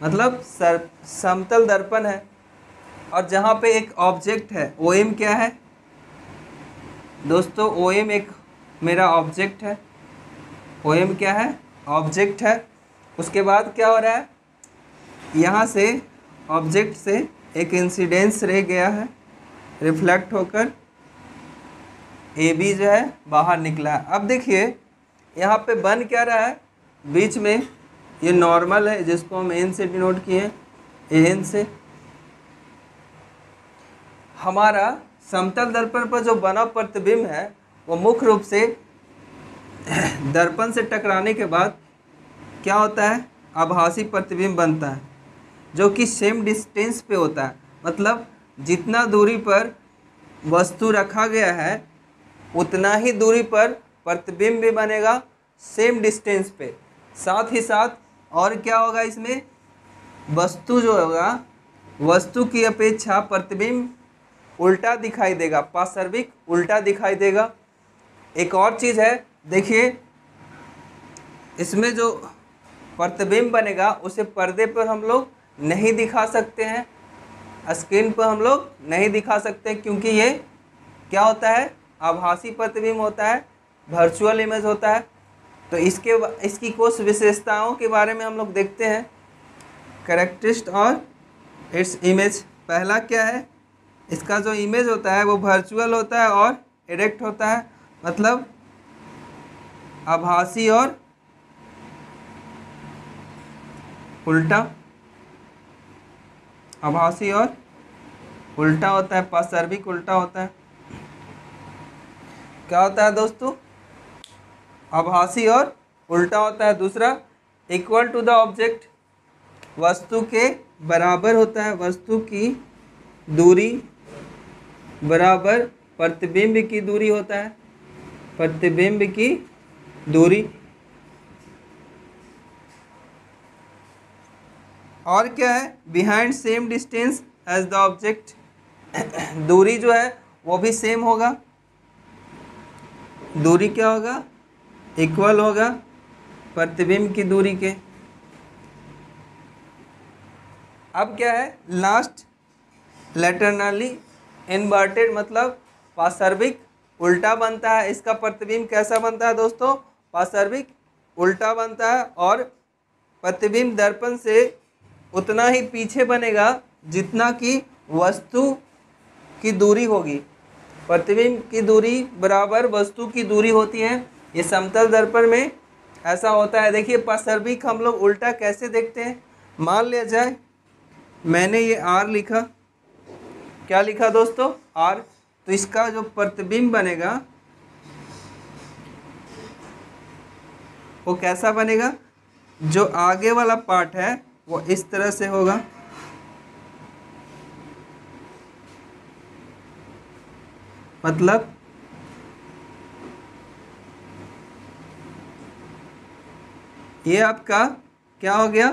मतलब समतल दर्पण है, और जहाँ पे एक ऑब्जेक्ट है ओ एम क्या है दोस्तों? ओ एम एक मेरा ऑब्जेक्ट है। ओ एम क्या है? ऑब्जेक्ट है। उसके बाद क्या हो रहा है? यहाँ से ऑब्जेक्ट से एक इंसिडेंस रे गया है, रिफ्लेक्ट होकर ए बी जो है बाहर निकला है। अब देखिए यहाँ पे बन क्या रहा है? बीच में ये नॉर्मल है जिसको हम एन से डिनोट किए, एन से। हमारा समतल दर्पण पर जो बना प्रतिबिंब है वो मुख्य रूप से दर्पण से टकराने के बाद क्या होता है? आभासी प्रतिबिंब बनता है, जो कि सेम डिस्टेंस पे होता है। मतलब जितना दूरी पर वस्तु रखा गया है उतना ही दूरी पर प्रतिबिंब भी बनेगा, सेम डिस्टेंस पे। साथ ही साथ और क्या होगा इसमें? वस्तु जो होगा, वस्तु की अपेक्षा प्रतिबिंब उल्टा दिखाई देगा, पार्श्विक उल्टा दिखाई देगा। एक और चीज़ है, देखिए इसमें जो प्रतिबिंब बनेगा उसे पर्दे पर हम लोग नहीं दिखा सकते हैं, स्क्रीन पर हम लोग नहीं दिखा सकते, क्योंकि ये क्या होता है? आभासी प्रतिबिंब होता है, वर्चुअल इमेज होता है। तो इसकी कुछ विशेषताओं के बारे में हम लोग देखते हैं, कैरेक्टरिस्टिक और इट्स इमेज। पहला क्या है? इसका जो इमेज होता है वो वर्चुअल होता है और इरेक्ट होता है, मतलब आभासी और उल्टा। आभासी और उल्टा होता है, पार्श्विक उल्टा होता है। क्या होता है दोस्तों? आभासी और उल्टा होता है। दूसरा, इक्वल टू द ऑब्जेक्ट, वस्तु के बराबर होता है, वस्तु की दूरी बराबर प्रतिबिंब की दूरी होता है, प्रतिबिंब की दूरी। और क्या है? Behind same distance as the object, दूरी जो है वो भी सेम होगा, दूरी क्या होगा? इक्वल होगा प्रतिबिंब की दूरी के। अब क्या है? लास्ट, लैटरनली इन्वर्टेड, मतलब पार्श्विक उल्टा बनता है। इसका प्रतिबिंब कैसा बनता है दोस्तों? पार्श्विक उल्टा बनता है और प्रतिबिंब दर्पण से उतना ही पीछे बनेगा जितना कि वस्तु की दूरी होगी। प्रतिबिंब की दूरी बराबर वस्तु की दूरी होती है। ये समतल दर्पण में ऐसा होता है। देखिए पार्श्विक हम लोग उल्टा कैसे देखते हैं? मान लिया जाए मैंने ये R लिखा, क्या लिखा दोस्तों? R। तो इसका जो प्रतिबिंब बनेगा वो कैसा बनेगा? जो आगे वाला पार्ट है वो इस तरह से होगा, मतलब ये आपका क्या हो गया?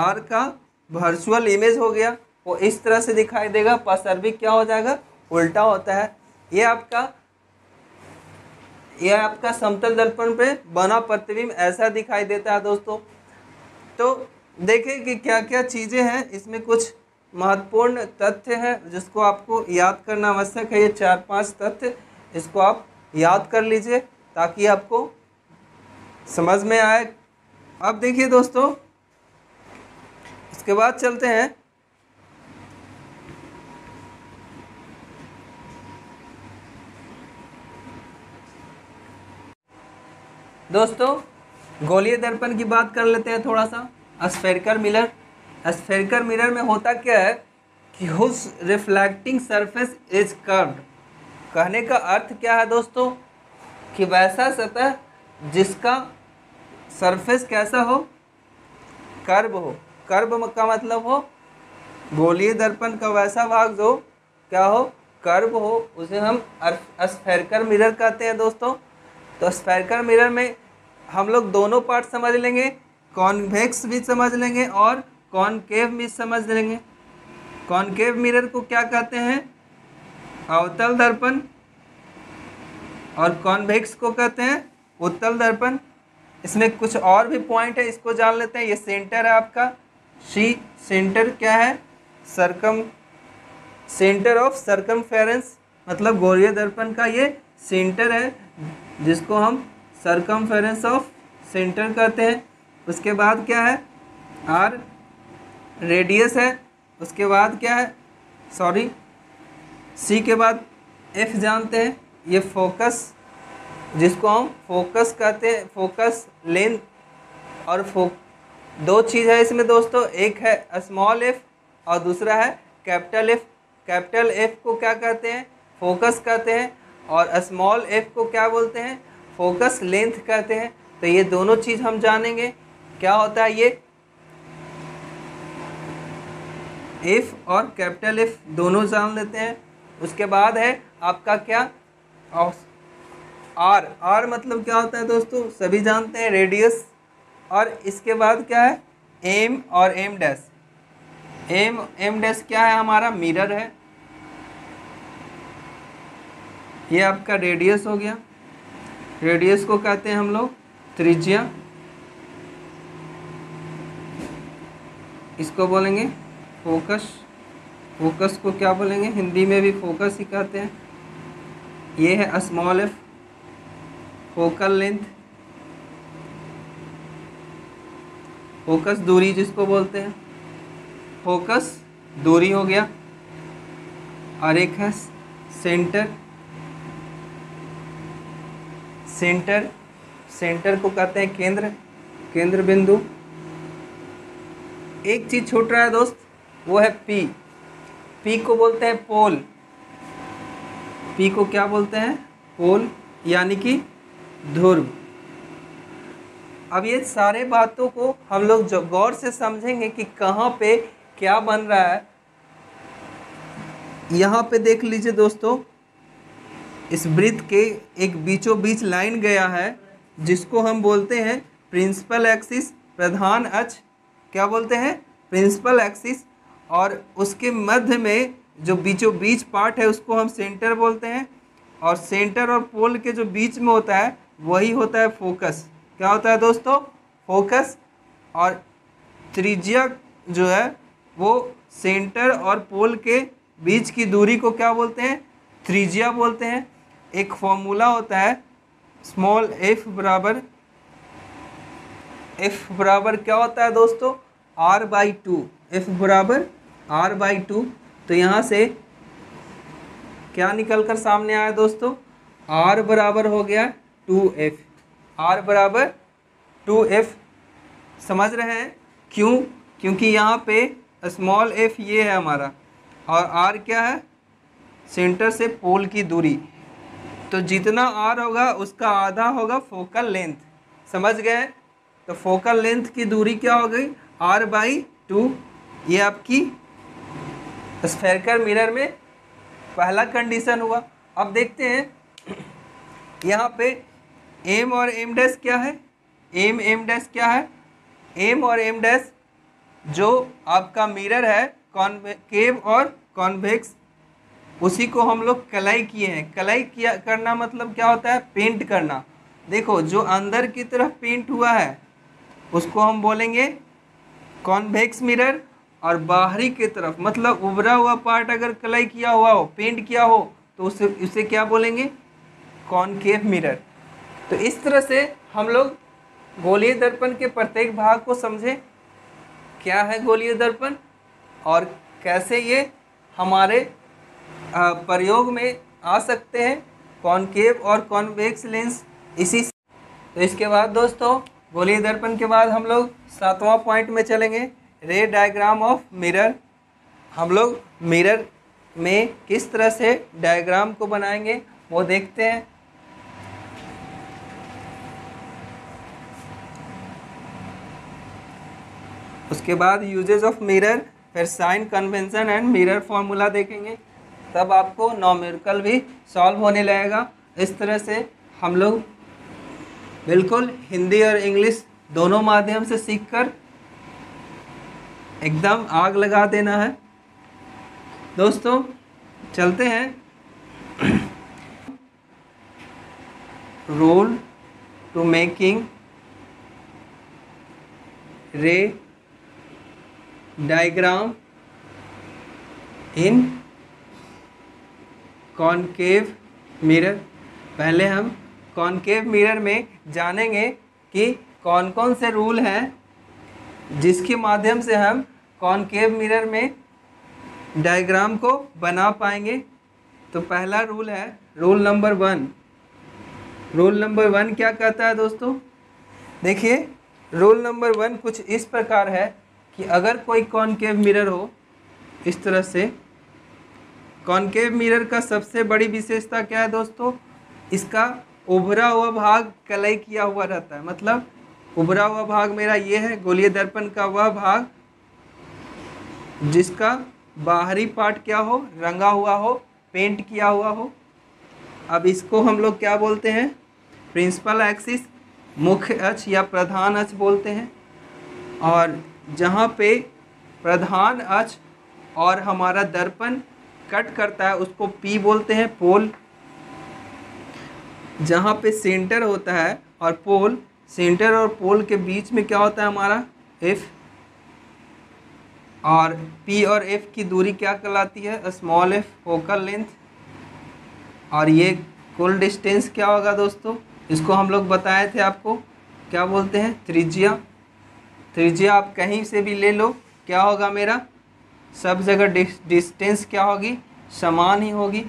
R का वर्चुअल इमेज हो गया, वो इस तरह से दिखाई देगा। पार्श्विक क्या हो जाएगा? उल्टा होता है। ये आपका समतल दर्पण पे बना प्रतिबिंब ऐसा दिखाई देता है दोस्तों। तो देखें कि क्या क्या चीज़ें हैं इसमें। कुछ महत्वपूर्ण तथ्य हैं जिसको आपको याद करना आवश्यक है। ये 4-5 तथ्य, इसको आप याद कर लीजिए ताकि आपको समझ में आए। अब देखिए दोस्तों, इसके बाद चलते हैं दोस्तों, गोलीय दर्पण की बात कर लेते हैं थोड़ा सा। स्फेरिकल मिरर, स्फेरिकल मिरर में होता क्या है कि whose reflecting surface is curved. कहने का अर्थ क्या है दोस्तों? कि वैसा सतह जिसका सरफेस कैसा हो? कर्व हो। कर्व का मतलब हो, गोलीय दर्पण का वैसा भाग जो क्या हो? कर्व हो, उसे हम स्फेरिकल मिरर कहते हैं दोस्तों। तो स्फेरिकल मिरर में हम लोग दोनों पार्ट समझ लेंगे, कॉन्वेक्स भी समझ लेंगे और कॉनकेव भी समझ लेंगे। कॉनकेव मिरर को क्या कहते हैं? अवतल दर्पण। और कॉन्वेक्स को कहते हैं उत्तल दर्पण। इसमें कुछ और भी पॉइंट है, इसको जान लेते हैं। ये सेंटर है आपका, सी सेंटर क्या है? सेंटर ऑफ सर्कमफेरेंस, मतलब गोलीय दर्पण का ये सेंटर है जिसको हम सर्कमफेरेंस ऑफ सेंटर कहते हैं। उसके बाद क्या है? आर रेडियस है। उसके बाद क्या है? सॉरी, सी के बाद एफ जानते हैं, ये फोकस, जिसको हम फोकस कहते हैं। फोकस लेंथ और दो चीज़ है इसमें दोस्तों, एक है स्मॉल एफ और दूसरा है कैपिटल एफ। कैपिटल एफ को क्या कहते हैं? फोकस कहते हैं। और स्मॉल एफ को क्या बोलते हैं? फोकस लेंथ कहते हैं। तो ये दोनों चीज़ हम जानेंगे क्या होता है ये एफ और कैपिटल एफ दोनों जान लेते हैं। उसके बाद है आपका क्या? आर। आर मतलब क्या होता है दोस्तों? सभी जानते हैं, रेडियस। और इसके बाद क्या है? एम और एम डैश। एम डैश क्या है? हमारा मिरर है। ये आपका रेडियस हो गया। रेडियस को कहते हैं हम लोग त्रिज्या। इसको बोलेंगे फोकस। फोकस को क्या बोलेंगे? हिंदी में भी फोकस ही कहते हैं। ये है small F, focal length. Focus दूरी जिसको बोलते हैं, फोकस दूरी हो गया। और एक है सेंटर। सेंटर सेंटर को कहते हैं केंद्र, केंद्र बिंदु। एक चीज छूट रहा है दोस्त, वो है पी। पी को बोलते हैं पोल। पी को क्या बोलते हैं? पोल, यानी कि ध्रुव। अब ये सारे बातों को हम लोग जो गौर से समझेंगे कि कहाँ पे क्या बन रहा है। यहाँ पे देख लीजिए दोस्तों, इस वृत्त के एक बीचों बीच लाइन गया है जिसको हम बोलते हैं प्रिंसिपल एक्सिस, प्रधान अक्ष। क्या बोलते हैं? Principal axis. और उसके मध्य में जो बीचों बीच पार्ट है उसको हम सेंटर बोलते हैं। और सेंटर और पोल के जो बीच में होता है वही होता है फोकस। क्या होता है दोस्तों? फोकस। और त्रिज्या जो है वो सेंटर और पोल के बीच की दूरी को क्या बोलते हैं? त्रिज्या बोलते हैं। एक फॉर्मूला होता है स्मॉल एफ बराबर, एफ बराबर क्या होता है दोस्तों? r/2। एफ बराबर r/2। तो यहाँ से क्या निकल कर सामने आया दोस्तों? r बराबर हो गया 2f। r बराबर 2f। समझ रहे हैं क्यों? क्योंकि यहाँ पे स्मॉल f ये है हमारा, और r क्या है? सेंटर से पोल की दूरी। तो जितना r होगा उसका आधा होगा फोकल लेंथ। समझ गए? तो फोकल लेंथ की दूरी क्या हो गई? r/2। ये आपकी स्फेरिकल मिरर में पहला कंडीशन हुआ। अब देखते हैं यहाँ पे एम और एम डैश क्या है? एम डैश क्या है? एम और एम डैश जो आपका मिरर है कॉन्केव और कॉन्वेक्स, उसी को हम लोग कलाई किए हैं। कलाई किया करना मतलब क्या होता है? पेंट करना। देखो जो अंदर की तरफ पेंट हुआ है उसको हम बोलेंगे कॉन्वेक्स मिरर, और बाहरी की तरफ मतलब उभरा हुआ पार्ट अगर कलाई किया हुआ हो, पेंट किया हो, तो उसे क्या बोलेंगे? Concave mirror. तो इस तरह से हम लोग गोलीय दर्पण के प्रत्येक भाग को समझे। क्या है गोलीय दर्पण और कैसे ये हमारे प्रयोग में आ सकते हैं, कॉनकेव और कॉन्वेक्स लेंस। तो इसके बाद दोस्तों गोलीय दर्पण के बाद हम लोग 7वां पॉइंट में चलेंगे, रे डायग्राम ऑफ मिरर। हम लोग मिरर में किस तरह से डायग्राम को बनाएंगे वो देखते हैं। उसके बाद यूजेस ऑफ मिरर, फिर sign convention and mirror formula देखेंगे। तब आपको न्यूमेरिकल भी सॉल्व होने लगेगा। इस तरह से हम लोग बिल्कुल हिंदी और इंग्लिश दोनों माध्यम से सीखकर एकदम आग लगा देना है। दोस्तों चलते हैं rule to making ray diagram in concave mirror. पहले हम कॉनकेव मिरर में जानेंगे कि कौन कौन से रूल हैं जिसके माध्यम से हम कॉनकेव मिरर में डायग्राम को बना पाएंगे। तो पहला रूल है रूल नंबर 1। रूल नंबर 1 क्या कहता है दोस्तों? देखिए रूल नंबर 1 कुछ इस प्रकार है कि अगर कोई कॉनकेव मिरर हो इस तरह से, कॉनकेव मिरर का सबसे बड़ी विशेषता क्या है दोस्तों? इसका उभरा हुआ भाग कलाई किया हुआ रहता है। मतलब उभरा हुआ भाग मेरा ये है, गोलीय दर्पण का वह भाग जिसका बाहरी पार्ट क्या हो? रंगा हुआ हो, पेंट किया हुआ हो। अब इसको हम लोग क्या बोलते हैं? प्रिंसिपल एक्सिस, मुख्य अक्ष या प्रधान अक्ष बोलते हैं। और जहाँ पे प्रधान अक्ष और हमारा दर्पण कट करता है उसको पी बोलते हैं, पोल। जहाँ पे सेंटर होता है और पोल, सेंटर और पोल के बीच में क्या होता है हमारा? एफ। और पी और एफ की दूरी क्या कहलाती है? Small F, focal length. और ये कुल डिस्टेंस क्या होगा दोस्तों? इसको हम लोग बताए थे आपको, क्या बोलते हैं? त्रिज्या। त्रिज्या आप कहीं से भी ले लो, क्या होगा मेरा? सब जगह डिस्टेंस क्या होगी? समान ही होगी।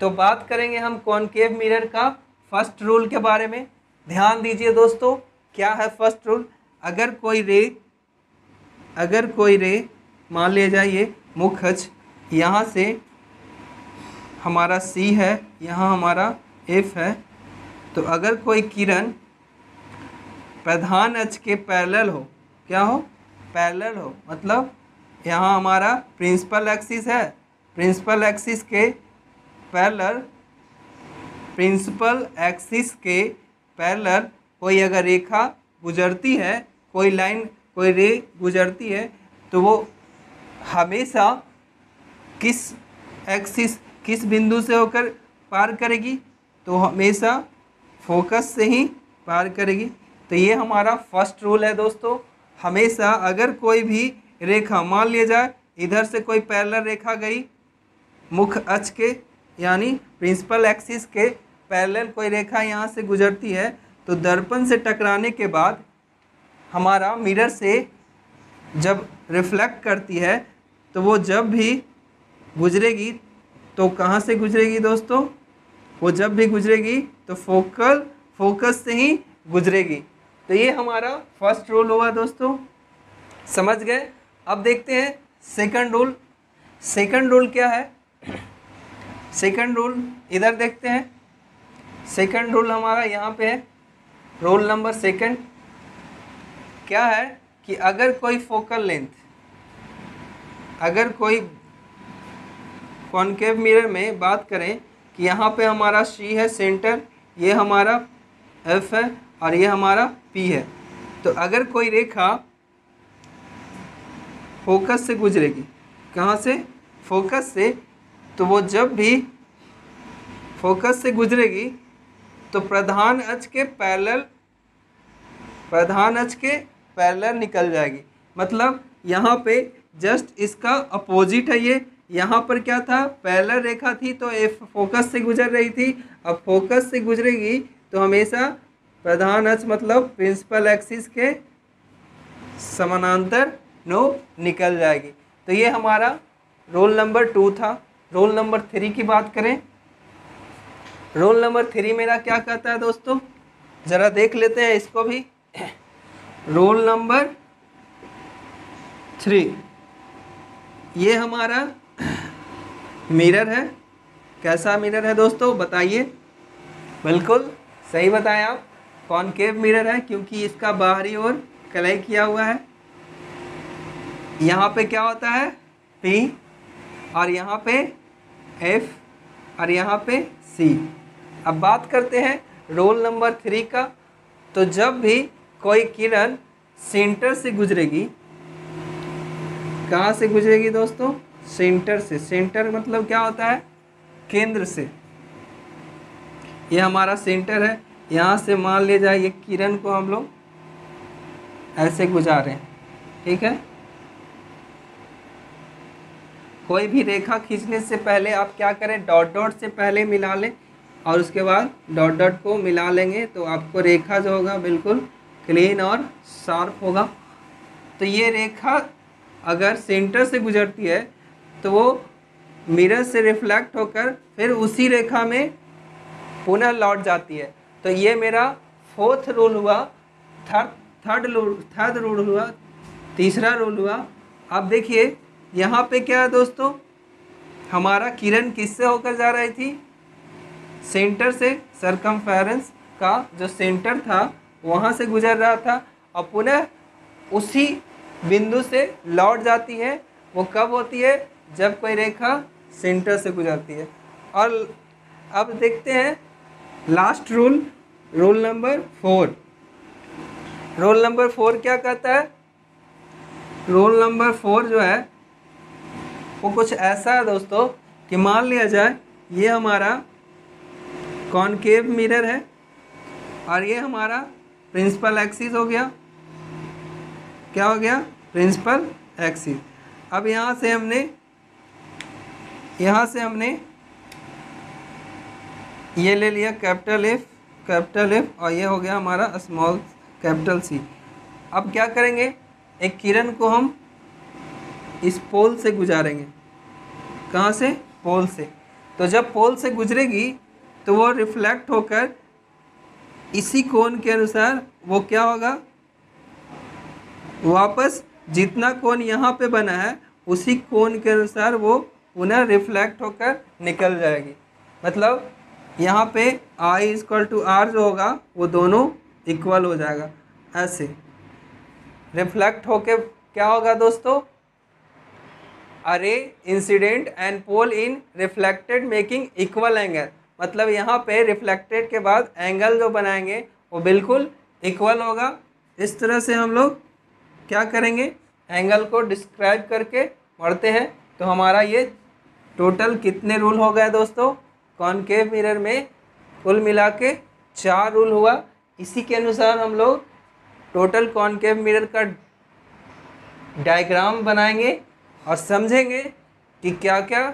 तो बात करेंगे हम कॉनकेव मिरर का फर्स्ट रूल के बारे में। ध्यान दीजिए दोस्तों, क्या है फर्स्ट रूल। अगर कोई रे मान लिया जाए ये मुख्य अक्ष यहाँ से हमारा C है, यहाँ हमारा F है, तो अगर कोई किरण प्रधान अक्ष के पैरेलल हो, क्या हो, पैरेलल हो, मतलब यहाँ हमारा प्रिंसिपल एक्सिस है, प्रिंसिपल एक्सिस के पैरेलल कोई अगर रेखा गुजरती है, कोई लाइन, कोई रे गुजरती है, तो वो हमेशा किस बिंदु से होकर पार करेगी, तो हमेशा फोकस से ही पार करेगी। तो ये हमारा फर्स्ट रूल है दोस्तों। हमेशा अगर कोई भी रेखा, मान लिया जाए इधर से कोई पैरेलल रेखा गई मुख्य अक्ष के यानी प्रिंसिपल एक्सिस के पैरेलल कोई रेखा यहाँ से गुजरती है, तो दर्पण से टकराने के बाद हमारा मिरर से जब रिफ्लेक्ट करती है, तो वो जब भी गुजरेगी तो कहाँ से गुजरेगी दोस्तों, वो जब भी गुजरेगी तो फोकस से ही गुजरेगी। तो ये हमारा फर्स्ट रूल हुआ दोस्तों, समझ गए। अब देखते हैं सेकंड रूल। सेकंड रूल क्या है, सेकंड रूल इधर देखते हैं। सेकंड रूल हमारा यहाँ पे है, रूल नंबर सेकंड क्या है कि अगर कोई फोकल लेंथ, अगर कोई कॉनकेव मिरर में बात करें कि यहाँ पे हमारा C है सेंटर, ये हमारा F है और ये हमारा P है, तो अगर कोई रेखा फोकस से गुजरेगी, कहाँ से, फोकस से, तो वो जब भी फोकस से गुजरेगी तो प्रधान अक्ष के पैरेलल निकल जाएगी। मतलब यहाँ पे जस्ट इसका अपोजिट है ये, यहाँ पर क्या था, पैरेलल रेखा थी तो F फोकस से गुजर रही थी, अब फोकस से गुजरेगी तो हमेशा प्रधान अक्ष मतलब प्रिंसिपल एक्सिस के समानांतर निकल जाएगी। तो ये हमारा रोल नंबर 2 था। रोल नंबर 3 की बात करें, रोल नंबर 3 मेरा क्या कहता है दोस्तों, ज़रा देख लेते हैं इसको भी। रोल नंबर 3 ये हमारा मिरर है। कैसा मिरर है दोस्तों बताइए, बिल्कुल सही बताएं आप, कॉनकेव मिरर है क्योंकि इसका बाहरी ओर कलाई किया हुआ है। यहाँ पे क्या होता है P और यहाँ पे F और यहाँ पे C। अब बात करते हैं रोल नंबर 3 का। तो जब भी कोई किरण सेंटर से गुजरेगी, कहाँ से गुजरेगी दोस्तों, सेंटर से, सेंटर मतलब क्या होता है, केंद्र से। ये हमारा सेंटर है, यहाँ से मान लिया जाए ये किरण को हम लोग ऐसे गुजारें, ठीक है। कोई भी रेखा खींचने से पहले आप क्या करें, डॉट डॉट से पहले मिला लें और उसके बाद डॉट डॉट को मिला लेंगे तो आपको रेखा जो होगा बिल्कुल क्लीन और शार्प होगा। तो ये रेखा अगर सेंटर से गुजरती है तो वो मिरर से रिफ्लेक्ट होकर फिर उसी रेखा में पुनः लौट जाती है। तो ये मेरा फोर्थ रूल हुआ, थर्ड रूल हुआ, तीसरा रूल हुआ। अब देखिए यहाँ पे क्या है दोस्तों, हमारा किरण किससे होकर जा रही थी, सेंटर से, सरकमफेरेंस का जो सेंटर था वहाँ से गुजर रहा था और पुनः उसी बिंदु से लौट जाती है। वो कब होती है, जब कोई रेखा सेंटर से गुजरती है। और अब देखते हैं last rule, rule number 4। Roll number 4 क्या कहता है, रोल नंबर 4 जो है वो कुछ ऐसा है दोस्तों कि मान लिया जाए ये हमारा कॉनकेव मिरर है और ये हमारा प्रिंसिपल एक्सिस हो गया। क्या हो गया, प्रिंसिपल एक्सिस। अब यहाँ से हमने ये ले लिया कैपिटल एफ और ये हो गया हमारा स्मॉल कैपिटल सी। अब क्या करेंगे, एक किरण को हम इस पोल से गुजारेंगे, कहाँ से, पोल से। तो जब पोल से गुजरेगी तो वो रिफ्लेक्ट होकर इसी कोण के अनुसार वो क्या होगा, वापस जितना कोण यहाँ पे बना है उसी कोण के अनुसार वो पुनः रिफ्लेक्ट होकर निकल जाएगी। मतलब यहाँ पे I=R जो होगा वो दोनों इक्वल हो जाएगा। ऐसे रिफ्लेक्ट होके क्या होगा दोस्तों, a ray incident and pole in reflected making equal angle. मतलब यहाँ पे रिफ्लेक्टेड के बाद एंगल जो बनाएंगे वो बिल्कुल इक्वल होगा। इस तरह से हम लोग क्या करेंगे, एंगल को डिस्क्राइब करके पढ़ते हैं। तो हमारा ये टोटल कितने रूल हो गए दोस्तों, कॉनकेव मिरर में कुल मिला के 4 रूल हुआ। इसी के अनुसार हम लोग टोटल कॉनकेव मिरर का डायग्राम बनाएंगे और समझेंगे कि क्या क्या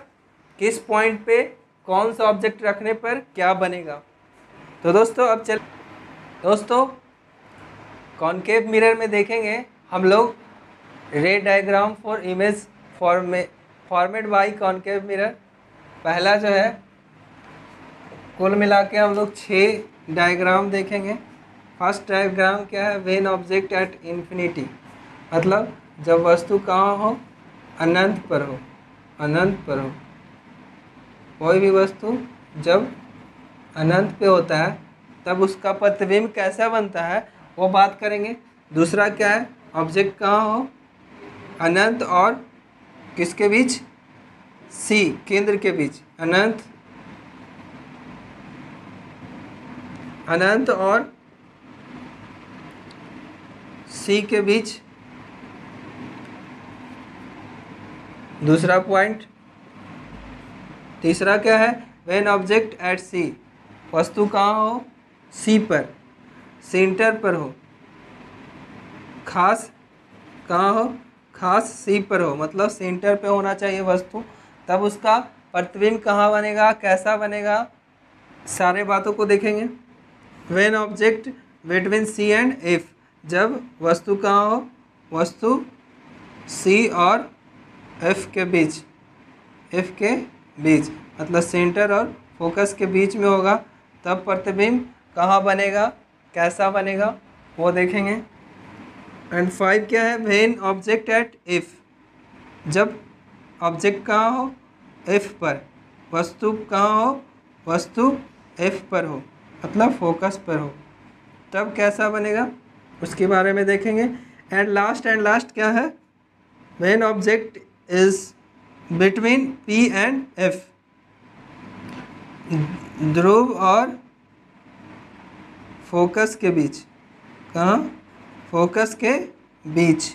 किस पॉइंट पे कौन सा ऑब्जेक्ट रखने पर क्या बनेगा। तो दोस्तों कॉनकेव मिरर में देखेंगे हम लोग ray diagram for image format by concave mirror. पहला जो है कुल मिला के हम लोग 6 डायग्राम देखेंगे। फर्स्ट डायग्राम क्या है, व्हेन ऑब्जेक्ट एट इन्फिनिटी, मतलब जब वस्तु कहाँ हो, अनंत पर हो। अनंत पर हो, कोई भी वस्तु जब अनंत पे होता है तब उसका प्रतिबिंब कैसा बनता है वो बात करेंगे। दूसरा क्या है, ऑब्जेक्ट कहाँ हो, अनंत और किसके बीच, सी केंद्र के बीच। अनंत और सी के बीच। दूसरा पॉइंट। तीसरा क्या है, व्हेन ऑब्जेक्ट एट सी, वस्तु कहाँ हो, सी पर, सेंटर पर हो। खास कहाँ हो, खास सी पर हो, मतलब सेंटर पे होना चाहिए वस्तु, तब उसका प्रतिबिंब कहाँ बनेगा, कैसा बनेगा, सारे बातों को देखेंगे। When object between C and F, जब वस्तु कहाँ हो, वस्तु सी और एफ के बीच, एफ के बीच मतलब सेंटर और फोकस के बीच में होगा, तब प्रतिबिंब कहाँ बनेगा, कैसा बनेगा वो देखेंगे। एंड 5 क्या है, व्हेन ऑब्जेक्ट एट एफ, जब ऑब्जेक्ट कहाँ हो, एफ पर, वस्तु कहाँ हो, वस्तु एफ पर हो मतलब फोकस पर हो, तब कैसा बनेगा उसके बारे में देखेंगे। एंड लास्ट क्या है, when object is between P and F, ध्रुव और फोकस के बीच, कहाँ, फोकस के बीच,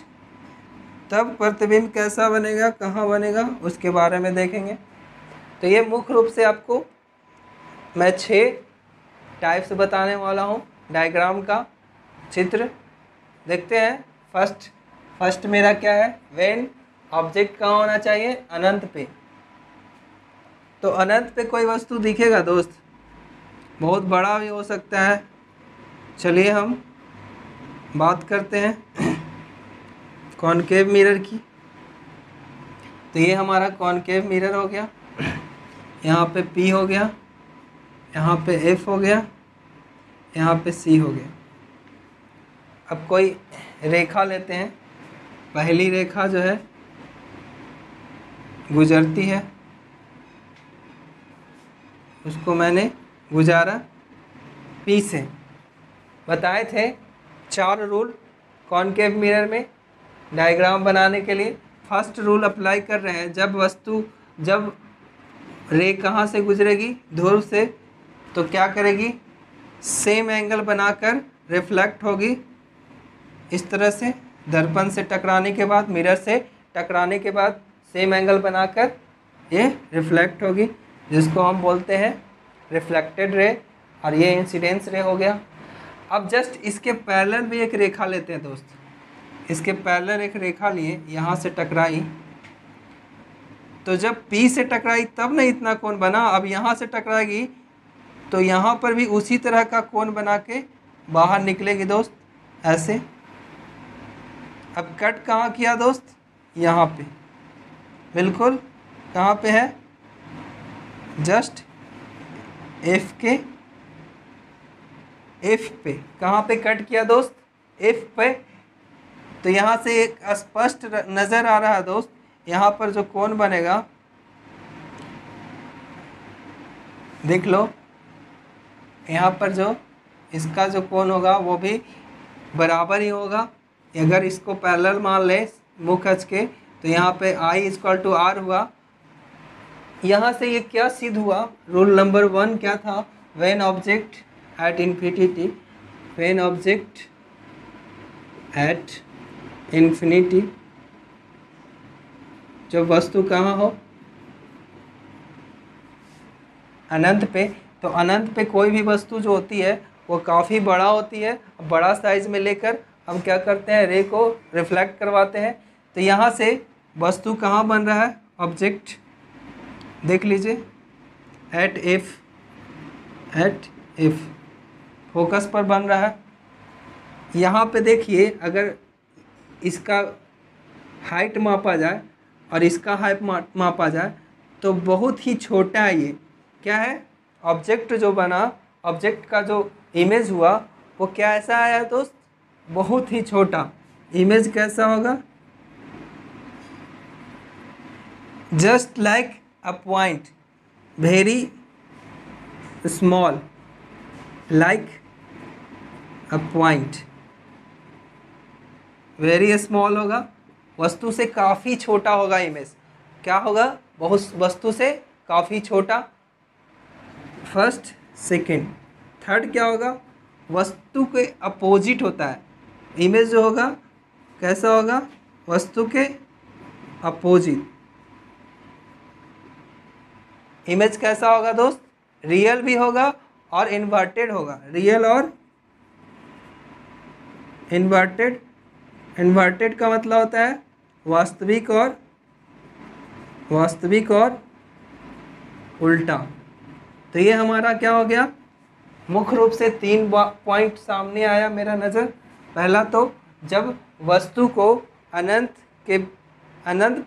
तब प्रतिबिंब कैसा बनेगा, कहाँ बनेगा उसके बारे में देखेंगे। तो ये मुख्य रूप से आपको मैं 6 टाइप्स बताने वाला हूँ डायग्राम का चित्र। देखते हैं फर्स्ट मेरा क्या है, व्हेन ऑब्जेक्ट कहाँ होना चाहिए, अनंत पे। तो अनंत पे कोई वस्तु दिखेगा दोस्त, बहुत बड़ा भी हो सकता है। चलिए हम बात करते हैं कॉनकेव मिरर की। तो ये हमारा कॉनकेव मिरर हो गया, यहाँ पे P हो गया, यहाँ पे F हो गया, यहाँ पे C हो गया। अब कोई रेखा लेते हैं। पहली रेखा जो है गुजरती है, उसको मैंने गुजारा P से। बताए थे 4 रूल कॉनकेव मिरर में डायग्राम बनाने के लिए। फर्स्ट रूल अप्लाई कर रहे हैं, जब रे कहाँ से गुजरेगी, ध्रुव से, तो क्या करेगी, सेम एंगल बनाकर रिफ्लेक्ट होगी इस तरह से, दर्पण से टकराने के बाद, मिरर से टकराने के बाद सेम एंगल बनाकर ये रिफ्लेक्ट होगी, जिसको हम बोलते हैं रिफ्लेक्टेड रे, और ये इंसिडेंस रे हो गया। अब जस्ट इसके पैरेलल भी एक रेखा लेते हैं दोस्त। इसके पैरेलल एक रेखा लिए, यहाँ से टकराई, तो जब P से टकराई तब ना इतना कोण बना। अब यहाँ से टकराएगी तो यहाँ पर भी उसी तरह का कोण बना के बाहर निकलेगी दोस्त, ऐसे। अब कट कहाँ किया दोस्त, यहाँ पे, बिल्कुल कहाँ पे है, जस्ट एफ पे कहाँ पे कट किया दोस्त, एफ पे। तो यहाँ से एक स्पष्ट नज़र आ रहा है दोस्त, यहाँ पर जो कोण बनेगा देख लो, यहाँ पर जो इसका जो कोण होगा वो भी बराबर ही होगा। अगर इसको पैरेलल मान ले मुख अक्ष के, तो यहाँ पे I इक्वल टू आर हुआ। यहाँ से ये क्या सिद्ध हुआ, रूल नंबर 1 क्या था, when object at infinity, when object at infinity, जब वस्तु कहाँ हो, अनंत पे। तो अनंत पे कोई भी वस्तु जो होती है वो काफ़ी बड़ा होती है, बड़ा साइज में लेकर हम क्या करते हैं, रे को रिफ्लेक्ट करवाते हैं। तो यहाँ से वस्तु कहाँ बन रहा है, ऑब्जेक्ट देख लीजिए, एट एफ फोकस पर बन रहा है। यहाँ पे देखिए, अगर इसका हाइट मापा जाए और इसका हाइट मापा जाए तो बहुत ही छोटा है। ये क्या है, ऑब्जेक्ट जो बना, ऑब्जेक्ट का जो इमेज हुआ वो क्या ऐसा आया दोस्त, बहुत ही छोटा। इमेज कैसा होगा, just like a point, very small, like a point, very small होगा, वस्तु से काफ़ी छोटा होगा। इमेज क्या होगा, बहुत वस्तु से काफ़ी छोटा। फर्स्ट, सेकंड, थर्ड क्या होगा, वस्तु के अपोजिट होता है। इमेज जो होगा कैसा होगा, वस्तु के अपोजिट। इमेज कैसा होगा दोस्त, रियल भी होगा और इन्वर्टेड होगा। रियल और इन्वर्टेड। इन्वर्टेड का मतलब होता है वास्तविक और उल्टा। तो ये हमारा क्या हो गया, मुख्य रूप से 3 पॉइंट सामने आया मेरा नज़र। पहला तो जब वस्तु को अनंत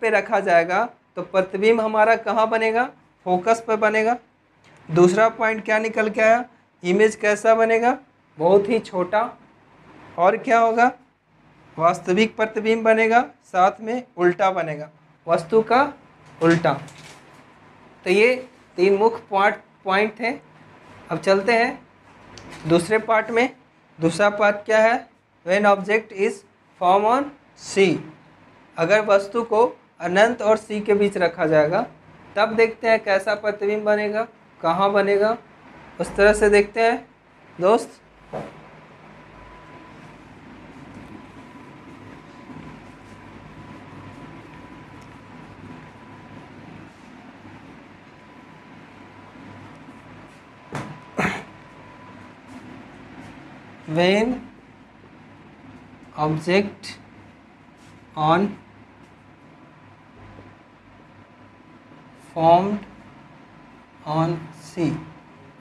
पे रखा जाएगा तो प्रतिबिंब हमारा कहाँ बनेगा, फोकस पर बनेगा। दूसरा पॉइंट क्या निकल के आया, इमेज कैसा बनेगा, बहुत ही छोटा। और क्या होगा, वास्तविक प्रतिबिंब बनेगा, साथ में उल्टा बनेगा, वस्तु का उल्टा। तो ये 3 मुख्य पॉइंट थे। अब चलते हैं दूसरे पार्ट में। दूसरा पार्ट क्या है, when object is form on C. अगर वस्तु को अनंत और सी के बीच रखा जाएगा तब देखते हैं कैसा प्रतिबिंब बनेगा, कहाँ बनेगा, उस तरह से देखते हैं दोस्त। when object on formed on C,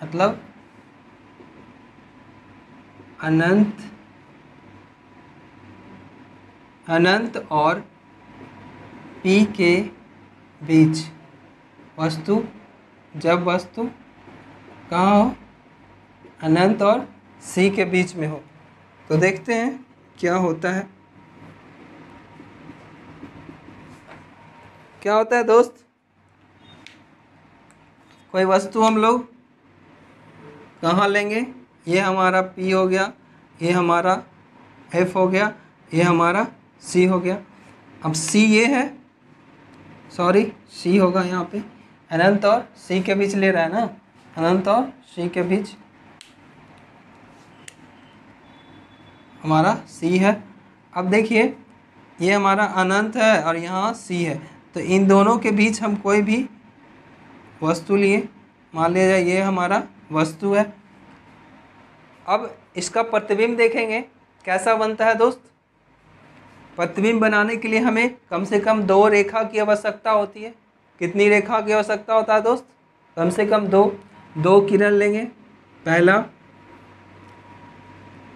मतलब अनंत और P के बीच वस्तु, जब वस्तु कहाँ हो, अनंत और C के बीच में हो, तो देखते हैं क्या होता है। क्या होता है दोस्त, कोई वस्तु हम लोग कहाँ लेंगे, ये हमारा P हो गया, ये हमारा F हो गया, ये हमारा C हो गया। अब C ये है, सॉरी C होगा यहाँ पे, अनंत और C के बीच ले रहा है ना, अनंत और C के बीच हमारा C है। अब देखिए ये हमारा अनंत है और यहाँ C है, तो इन दोनों के बीच हम कोई भी वस्तु लिए, मान लीजिए ये हमारा वस्तु है। अब इसका प्रतिबिंब देखेंगे कैसा बनता है दोस्त। प्रतिबिंब बनाने के लिए हमें कम से कम 2 रेखा की आवश्यकता होती है। कितनी रेखा की आवश्यकता होता है दोस्त, कम से कम 2 किरण लेंगे। पहला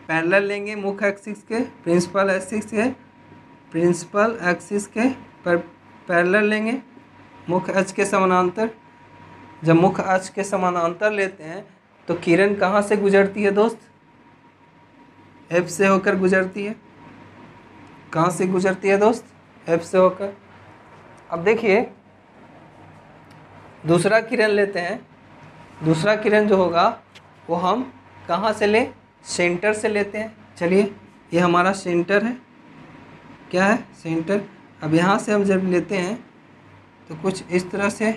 पैरेलल लेंगे मुख्य एक्सिस के, प्रिंसिपल एक्सिस के पर पैरेलल लेंगे, मुख्य अक्ष के समानांतर। जब मुख्य अक्ष के समानांतर लेते हैं तो किरण कहाँ से गुजरती है दोस्त? एफ से होकर गुजरती है। कहाँ से गुजरती है दोस्त? एफ से होकर। अब देखिए दूसरा किरण लेते हैं। दूसरा किरण जो होगा वो हम कहाँ से लें? सेंटर से लेते हैं। चलिए ये हमारा सेंटर है। क्या है? सेंटर। अब यहाँ से हम जब लेते हैं तो कुछ इस तरह से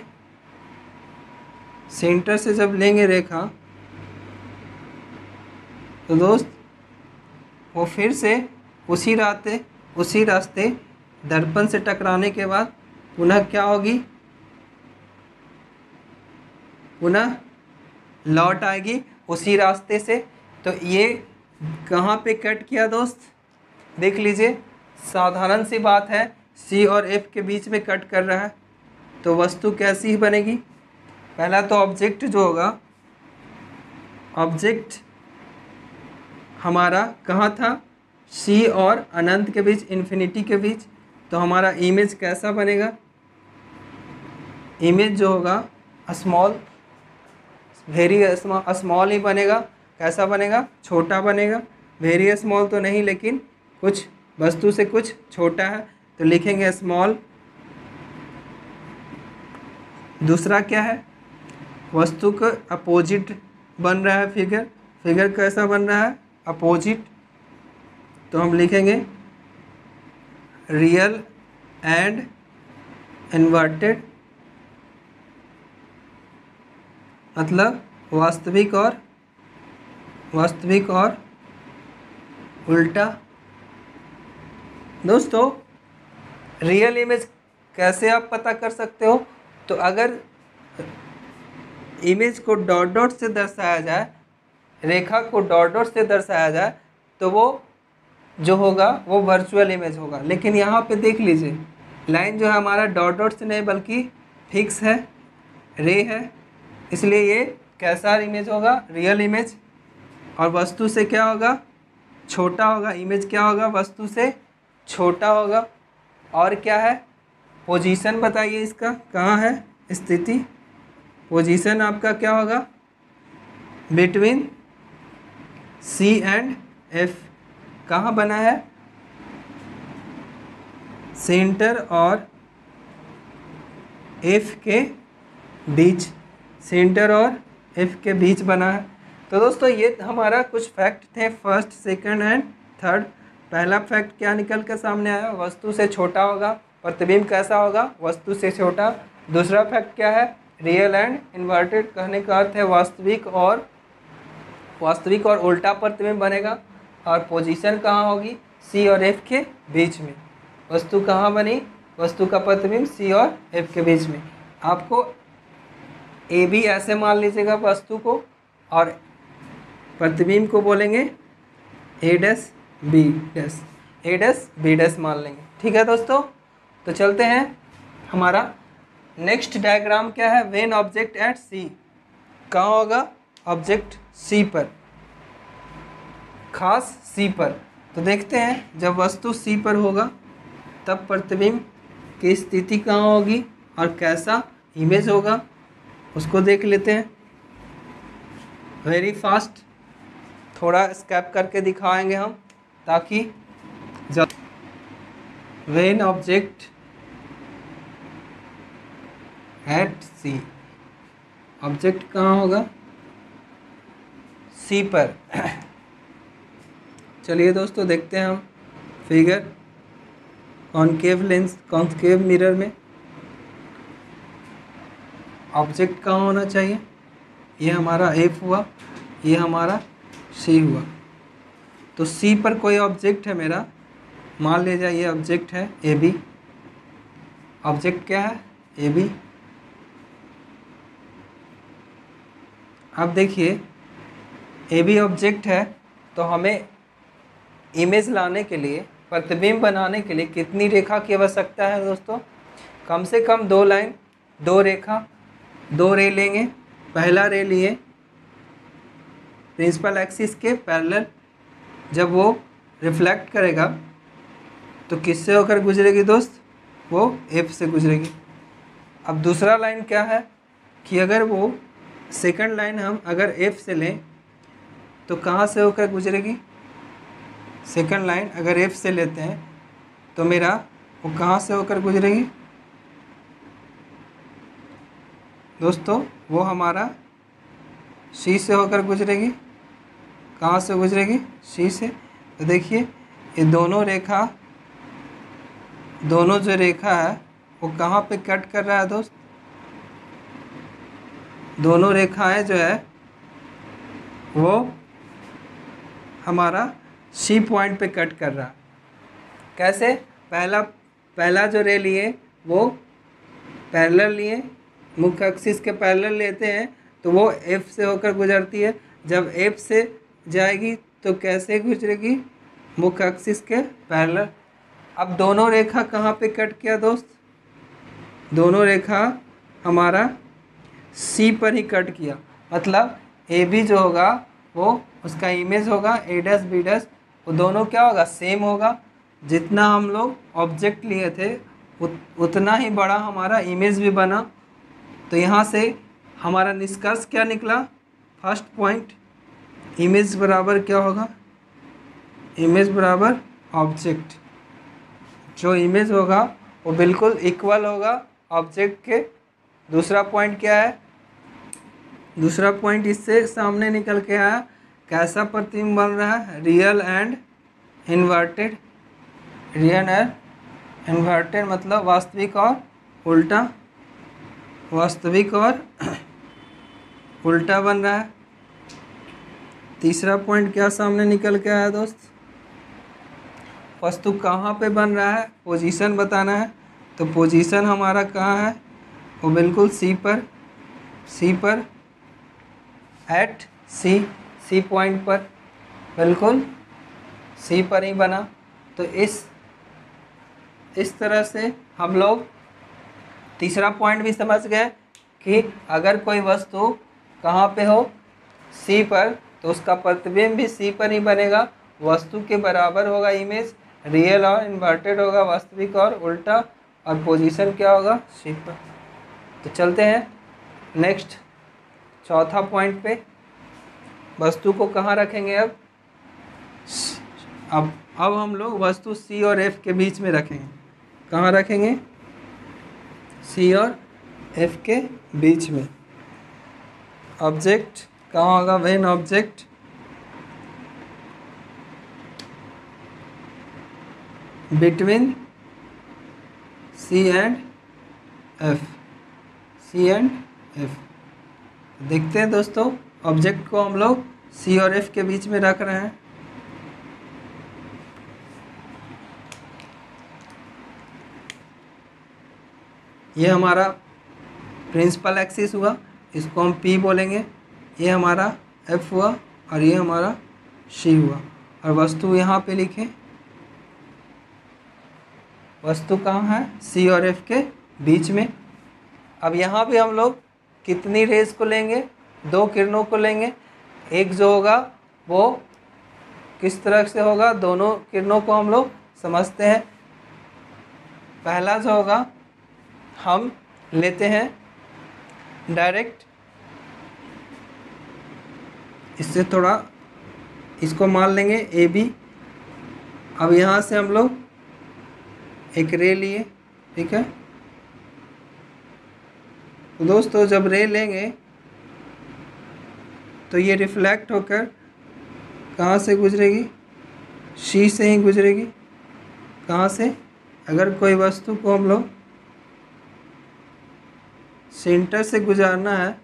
सेंटर से जब लेंगे रेखा तो दोस्त वो फिर से उसी रास्ते दर्पण से टकराने के बाद पुनः क्या होगी? पुनः लौट आएगी उसी रास्ते से। तो ये कहाँ पे कट किया दोस्त? देख लीजिए, साधारण सी बात है, सी और एफ के बीच में कट कर रहा है। तो वस्तु कैसी ही बनेगी? पहला तो ऑब्जेक्ट जो होगा, ऑब्जेक्ट हमारा कहाँ था? सी और अनंत के बीच, इन्फिनिटी के बीच। तो हमारा इमेज कैसा बनेगा? इमेज जो होगा स्मॉल, वेरी स्मॉल ही बनेगा। कैसा बनेगा? छोटा बनेगा। वेरी स्मॉल तो नहीं, लेकिन कुछ वस्तु से कुछ छोटा है, तो लिखेंगे स्मॉल। दूसरा क्या है? वस्तु का अपोजिट बन रहा है फिगर। फिगर कैसा बन रहा है? अपोजिट। तो हम लिखेंगे रियल एंड इन्वर्टेड, मतलब वास्तविक और उल्टा। दोस्तों रियल इमेज कैसे आप पता कर सकते हो? तो अगर इमेज को डॉट डॉट से दर्शाया जाए, रेखा को डॉट डॉट से दर्शाया जाए, तो वो जो होगा वो वर्चुअल इमेज होगा। लेकिन यहाँ पे देख लीजिए, लाइन जो है हमारा डॉट डॉट से नहीं बल्कि फिक्स है, रे है, इसलिए ये कैसा इमेज होगा? Real image. और वस्तु से क्या होगा? छोटा होगा। इमेज क्या होगा? वस्तु से छोटा होगा। और क्या है? पोजीशन बताइए इसका, कहाँ है स्थिति? पोजीशन आपका क्या होगा? Between C and F. कहाँ बना है? सेंटर और एफ के बीच। सेंटर और एफ के बीच बना है। तो दोस्तों ये हमारा कुछ फैक्ट थे, फर्स्ट, सेकंड एंड थर्ड। पहला फैक्ट क्या निकल कर सामने आया? वस्तु से छोटा होगा। प्रतिबिंब कैसा होगा? वस्तु से छोटा। दूसरा फैक्ट क्या है? Real and inverted. कहने का अर्थ है वास्तविक और उल्टा प्रतिबिंब बनेगा। और पोजीशन कहाँ होगी? सी और एफ के बीच में। वस्तु कहाँ बनी? वस्तु का प्रतिबिंब सी और एफ के बीच में। आपको ए बी ऐसे मान लीजिएगा वस्तु को, और प्रतिबिंब को बोलेंगे ए डैश बी डैश, ए डैश बी डैश मान लेंगे। ठीक है दोस्तों, तो चलते हैं। हमारा नेक्स्ट डायग्राम क्या है? व्हेन ऑब्जेक्ट एट सी। कहाँ होगा? ऑब्जेक्ट सी पर, खास सी पर। तो देखते हैं जब वस्तु सी पर होगा तब प्रतिबिंब की स्थिति कहाँ होगी और कैसा इमेज होगा, उसको देख लेते हैं। वेरी फास्ट, थोड़ा स्कैप करके दिखाएंगे हम, ताकि जब when object at C, object कहाँ होगा? सी पर। चलिए दोस्तों देखते हैं हम figure concave lens, concave mirror में ऑब्जेक्ट कहाँ होना चाहिए? ये हमारा एफ हुआ, ये हमारा सी हुआ। तो सी पर कोई ऑब्जेक्ट है मेरा, मान लीजिए ये ऑब्जेक्ट है ए बी। ऑब्जेक्ट क्या है? A B. अब देखिए ए बी ऑब्जेक्ट है, तो हमें इमेज लाने के लिए, प्रतिबिंब बनाने के लिए कितनी रेखा की आवश्यकता है दोस्तों? कम से कम 2 लाइन, 2 रेखा, 2 रे लेंगे। पहला रे लिए प्रिंसिपल एक्सिस के पैरेलल, जब वो रिफ्लेक्ट करेगा तो किससे होकर गुजरेगी दोस्त? वो एफ से गुजरेगी। अब दूसरा लाइन क्या है? कि अगर वो सेकंड लाइन हम अगर एफ से लें तो कहाँ से होकर गुजरेगी। सेकंड लाइन अगर एफ से लेते हैं तो मेरा वो कहाँ से होकर गुजरेगी दोस्तों, वो हमारा सी से होकर गुजरेगी। कहाँ से गुजरेगी, सी से। तो देखिए ये दोनों जो रेखा है वो कहाँ पे कट कर रहा है दोस्त, दोनों रेखाएं जो है वो हमारा सी पॉइंट पे कट कर रहा है। कैसे, पहला जो रे लिए वो पैरेलल लिए, मुख्य एक्सिस के पैरेलल लेते हैं तो वो एफ से होकर गुजरती है। जब एफ से जाएगी तो कैसे गुजरेगी, मुख्य एक्सिस के पैरेलल। अब दोनों रेखा कहाँ पे कट किया दोस्त, दोनों रेखा हमारा सी पर ही कट किया। मतलब ए बी जो होगा वो उसका इमेज होगा ए डैश बी डैश, वो दोनों क्या होगा, सेम होगा। जितना हम लोग ऑब्जेक्ट लिए थे उतना ही बड़ा हमारा इमेज भी बना। तो यहाँ से हमारा निष्कर्ष क्या निकला, फर्स्ट पॉइंट, इमेज बराबर क्या होगा, इमेज बराबर ऑब्जेक्ट। जो इमेज होगा वो बिल्कुल इक्वल होगा ऑब्जेक्ट के। दूसरा पॉइंट क्या है, दूसरा पॉइंट इससे सामने निकल के आया, कैसा प्रतिबिंब बन रहा है, real and inverted. Real and inverted मतलब वास्तविक और उल्टा, वास्तविक और उल्टा बन रहा है। तीसरा पॉइंट क्या सामने निकल के आया दोस्त, वस्तु कहाँ पे बन रहा है, पोजीशन बताना है। तो पोजीशन हमारा कहाँ है, वो बिल्कुल सी पर, एट सी पॉइंट पर, बिल्कुल सी पर ही बना। तो इस तरह से हम लोग तीसरा पॉइंट भी समझ गए कि अगर कोई वस्तु कहाँ पे हो, सी पर, तो उसका प्रतिबिंब भी सी पर ही बनेगा, वस्तु के बराबर होगा इमेज, रियल और इन्वर्टेड होगा वास्तविक और उल्टा, और पोजीशन क्या होगा, सी पर। तो चलते हैं नेक्स्ट चौथा पॉइंट पे। वस्तु को कहाँ रखेंगे अब हम लोग वस्तु सी और एफ के बीच में रखेंगे। कहाँ रखेंगे, सी और एफ के बीच में। ऑब्जेक्ट कहाँ होगा, when object between C and F, C and F. देखते हैं दोस्तों, ऑब्जेक्ट को हम लोग सी और एफ के बीच में रख रहे हैं। ये हमारा प्रिंसिपल एक्सिस हुआ, इसको हम पी बोलेंगे। ये हमारा एफ हुआ और ये हमारा सी हुआ। और वस्तु यहाँ पे लिखें, वस्तु कहाँ है, सी और एफ के बीच में। अब यहाँ पे हम लोग कितनी रेज को लेंगे, दो किरणों को लेंगे। एक जो होगा वो किस तरह से होगा, दोनों किरणों को हम लोग समझते हैं। पहला जो होगा हम लेते हैं डायरेक्ट, इससे थोड़ा इसको मान लेंगे ए बी। अब यहाँ से हम लोग एक रे लिए, ठीक है। तो दोस्तों जब रे लेंगे तो ये रिफ्लेक्ट होकर कहाँ से गुजरेगी, सी से ही गुजरेगी। कहाँ से, अगर कोई वस्तु को हम लोग सेंटर से गुजारना है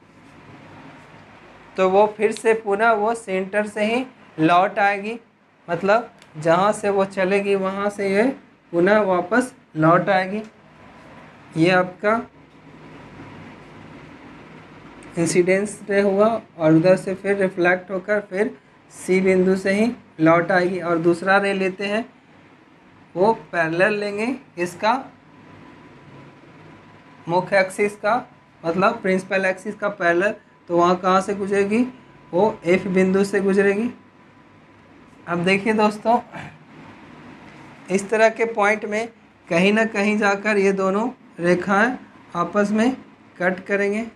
तो वो फिर से पुनः वो सेंटर से ही लौट आएगी। मतलब जहाँ से वो चलेगी वहाँ से ये पुनः वापस लौट आएगी। ये आपका इंसिडेंस रे हुआ और उधर से फिर रिफ्लेक्ट होकर फिर सी बिंदु से ही लौट आएगी। और दूसरा रे लेते हैं, वो पैरेलल लेंगे इसका, मुख्य एक्सिस का, मतलब प्रिंसिपल एक्सिस का पैरेलल। तो वहाँ कहाँ से गुजरेगी, वो एफ बिंदु से गुजरेगी। अब देखिए दोस्तों, इस तरह के पॉइंट में कहीं ना कहीं जाकर ये दोनों रेखाएं आपस में कट करेंगे।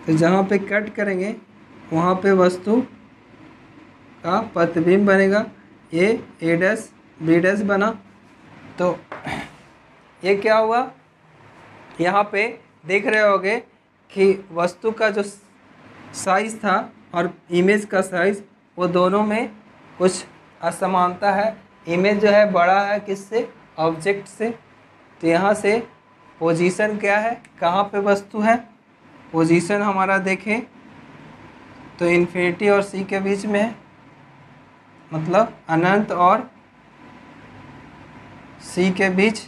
तो जहाँ पे कट करेंगे वहाँ पे वस्तु का प्रतिबिंब बनेगा। ये ए डैश बी डैश बना। तो ये क्या हुआ, यहाँ पे देख रहे होगे कि वस्तु का जो साइज था और इमेज का साइज, वो दोनों में कुछ असमानता है। इमेज जो है बड़ा है किससे, ऑब्जेक्ट से। तो यहाँ से पोजीशन क्या है, कहाँ पे वस्तु है, पोजीशन हमारा देखें तो इन्फिनिटी और सी के बीच में है, मतलब अनंत और सी के बीच।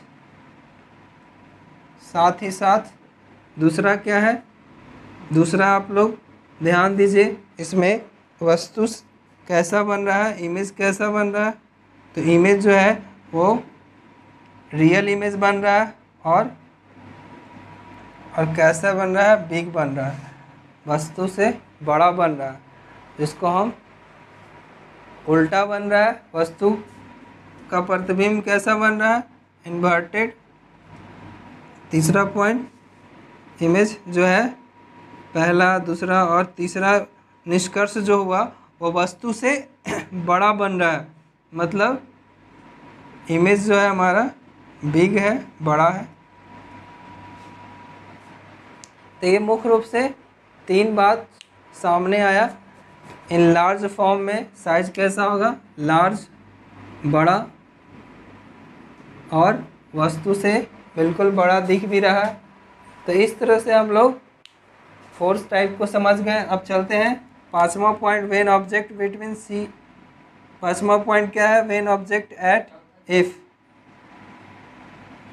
साथ ही साथ दूसरा क्या है, दूसरा आप लोग ध्यान दीजिए, इसमें वस्तु कैसा बन रहा है, इमेज कैसा बन रहा है। तो इमेज जो है वो रियल इमेज बन रहा है और कैसा बन रहा है, बिग बन रहा है, वस्तु से बड़ा बन रहा है। जिसको हम उल्टा बन रहा है, वस्तु का प्रतिबिंब कैसा बन रहा है, इन्वर्टेड। तीसरा पॉइंट, इमेज जो है पहला, दूसरा और तीसरा निष्कर्ष जो हुआ वो वस्तु से बड़ा बन रहा है, मतलब इमेज जो है हमारा बिग है, बड़ा है। तो ये मुख्य रूप से तीन बात सामने आया। इन लार्ज फॉर्म में साइज कैसा होगा, लार्ज, बड़ा, और वस्तु से बिल्कुल बड़ा दिख भी रहा है। तो इस तरह से हम लोग फोर्स टाइप को समझ गए। अब चलते हैं पांचवा point, when object between C. पांचवा पॉइंट क्या है, when object at F,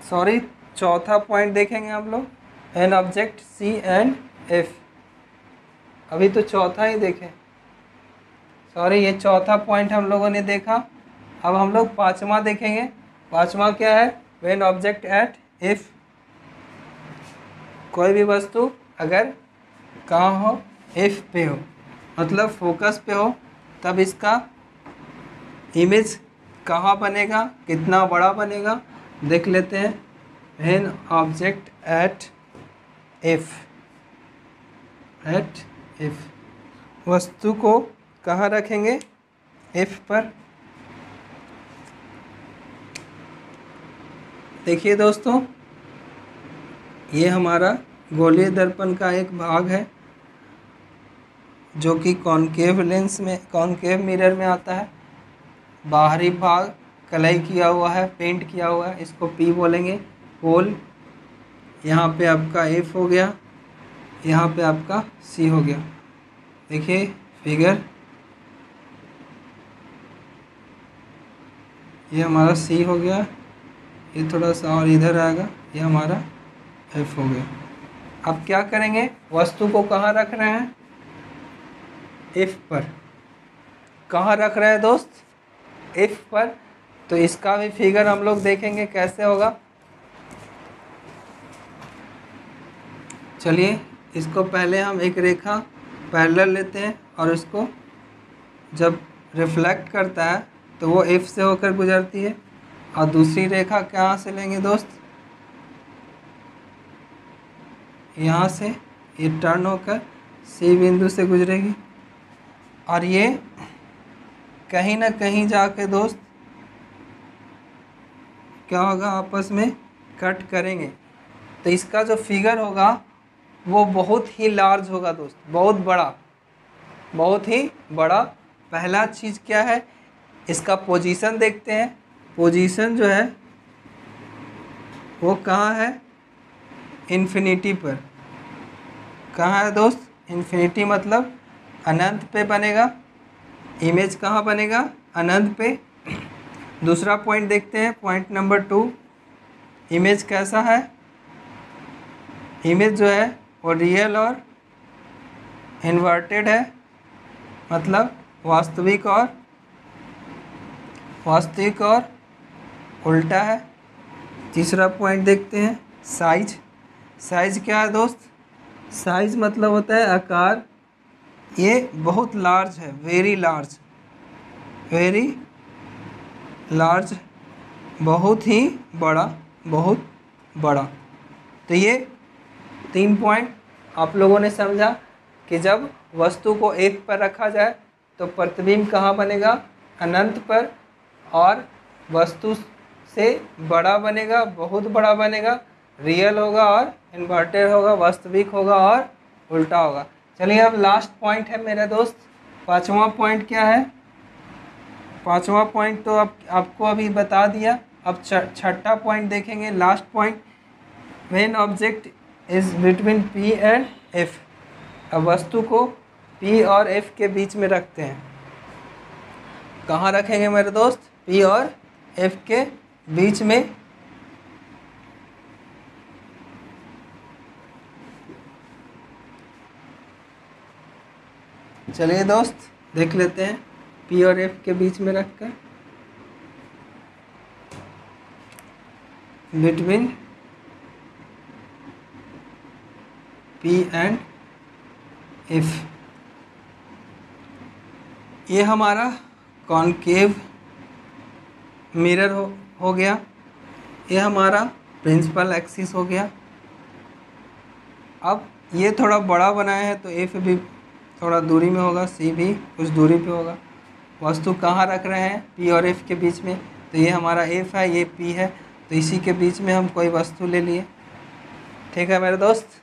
sorry चौथा पॉइंट देखेंगे हम लोग, when object C and F. अभी तो चौथा ही देखें, सॉरी ये चौथा पॉइंट हम लोगों ने देखा। अब हम लोग पांचवा देखेंगे। पांचवा क्या है, व्हेन ऑब्जेक्ट एट एफ, कोई भी वस्तु अगर कहाँ हो, एफ पे हो, मतलब फोकस पे हो, तब इसका इमेज कहाँ बनेगा, कितना बड़ा बनेगा, देख लेते हैं। व्हेन ऑब्जेक्ट एट एफ, वस्तु को कहाँ रखेंगे, एफ पर। देखिए दोस्तों, ये हमारा गोलीय दर्पण का एक भाग है जो कि कॉनकेव लेंस में, कॉनकेव मिरर में आता है। बाहरी भाग कलई किया हुआ है, पेंट किया हुआ है, इसको पी बोलेंगे, पोल। यहाँ पे आपका एफ हो गया, यहाँ पे आपका सी हो गया। देखिए फिगर, ये हमारा सी हो गया, ये थोड़ा सा और इधर आएगा, ये हमारा एफ हो गया। अब क्या करेंगे, वस्तु को कहाँ रख रहे हैं, एफ पर। कहाँ रख रहे हैं दोस्त, एफ पर। तो इसका भी फिगर हम लोग देखेंगे कैसे होगा। चलिए इसको पहले हम एक रेखा पैरेलल लेते हैं और इसको जब रिफ्लेक्ट करता है तो वो एफ से होकर गुजरती है। और दूसरी रेखा कहाँ से लेंगे दोस्त, यहाँ से ये टर्न होकर सी बिंदु से गुजरेगी और ये कहीं ना कहीं जाके दोस्त क्या होगा, आपस में कट करेंगे। तो इसका जो फिगर होगा वो बहुत ही लार्ज होगा दोस्त, बहुत बड़ा, बहुत ही बड़ा। पहला चीज़ क्या है, इसका पोजीशन देखते हैं। पोजीशन जो है वो कहाँ है, इन्फिनिटी पर। कहाँ है दोस्त, इन्फिनिटी मतलब अनंत पे बनेगा। इमेज कहाँ बनेगा, अनंत पे। दूसरा पॉइंट देखते हैं, पॉइंट नंबर 2। इमेज कैसा है, इमेज जो है वो रियल और इन्वर्टेड है, मतलब वास्तविक और उल्टा है। तीसरा पॉइंट देखते हैं, साइज। साइज क्या है दोस्त, साइज मतलब होता है आकार। ये बहुत लार्ज है, वेरी लार्ज, वेरी लार्ज, बहुत ही बड़ा, बहुत बड़ा। तो ये 3 पॉइंट आप लोगों ने समझा। कि जब वस्तु को एक पर रखा जाए तो प्रतिबिंब कहाँ बनेगा, अनंत पर, और वस्तु से बड़ा बनेगा, बहुत बड़ा बनेगा, रियल होगा और इन्वर्टेड होगा, वास्तविक होगा और उल्टा होगा। चलिए अब लास्ट पॉइंट है मेरे दोस्त, पांचवा पॉइंट क्या है। पांचवा पॉइंट तो आपको अभी बता दिया। अब छठा पॉइंट देखेंगे, last point, when object is between P and F। अब वस्तु को P और F के बीच में रखते हैं। कहाँ रखेंगे मेरे दोस्त, P और F के बीच में। चलिए दोस्त देख लेते हैं, P और F के बीच में रखकर, बिटवीन P एंड F। ये हमारा कॉनकेव मिरर हो गया, ये हमारा प्रिंसिपल एक्सिस हो गया। अब ये थोड़ा बड़ा बनाया है तो F भी थोड़ा दूरी में होगा, C भी कुछ दूरी पे होगा। वस्तु कहाँ रख रहे हैं, P और F के बीच में, तो ये हमारा F है, ये P है, तो इसी के बीच में हम कोई वस्तु ले लिए। ठीक है मेरे दोस्त,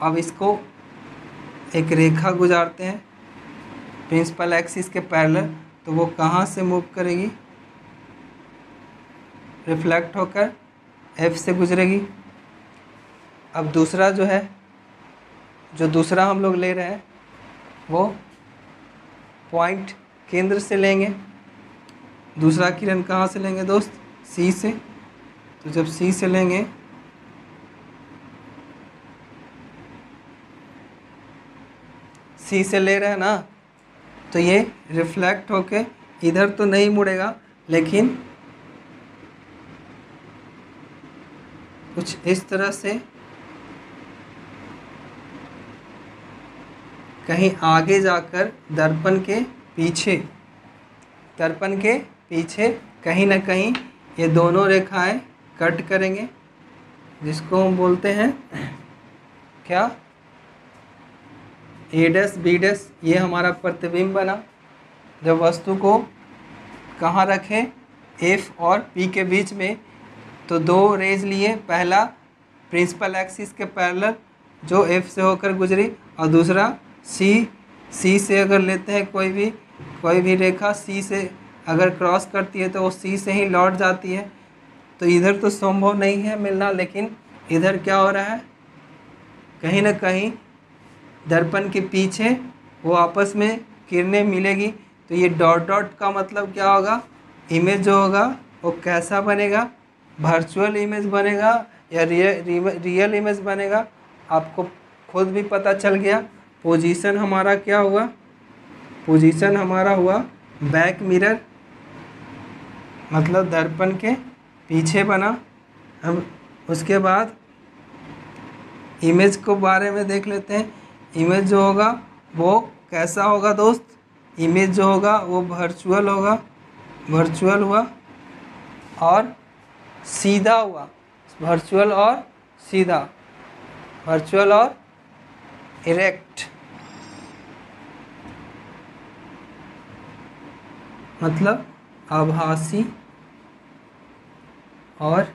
अब इसको एक रेखा गुजारते हैं प्रिंसिपल एक्सिस के पैरेलल, तो वो कहाँ से मूव करेगी, रिफ्लेक्ट होकर F से गुजरेगी। अब दूसरा जो है, जो दूसरा हम लोग ले रहे हैं वो पॉइंट केंद्र से लेंगे। दूसरा किरण कहाँ से लेंगे दोस्त, C से। तो जब C से लेंगे C से ले रहे हैं ना, तो ये रिफ्लेक्ट होके इधर तो नहीं मुड़ेगा, लेकिन कुछ इस तरह से कहीं आगे जाकर दर्पण के पीछे कहीं ना कहीं ये दोनों रेखाएं कट करेंगे, जिसको हम बोलते हैं क्या, A डैश B डैश। ये हमारा प्रतिबिंब बना। जब वस्तु को कहाँ रखें, F और P के बीच में, तो दो रेज लिए, पहला प्रिंसिपल एक्सिस के पैरेलल जो F से होकर गुजरी, और दूसरा C से अगर लेते हैं कोई भी रेखा C से अगर क्रॉस करती है तो वो C से ही लौट जाती है। तो इधर तो संभव नहीं है मिलना, लेकिन इधर क्या हो रहा है, कहीं ना कहीं दर्पण के पीछे वो आपस में किरणें मिलेगी। तो ये डॉट डॉट का मतलब क्या होगा, इमेज जो होगा वो कैसा बनेगा, वर्चुअल इमेज बनेगा या रियल इमेज बनेगा, आपको खुद भी पता चल गया। पोजीशन हमारा क्या हुआ, पोजीशन हमारा हुआ बैक मिरर, मतलब दर्पण के पीछे बना। अब उसके बाद इमेज को बारे में देख लेते हैं। इमेज जो होगा वो कैसा होगा दोस्त, इमेज जो होगा वो वर्चुअल होगा, वर्चुअल हुआ और सीधा हुआ, वर्चुअल और सीधा, वर्चुअल और इरेक्ट, मतलब आभासी और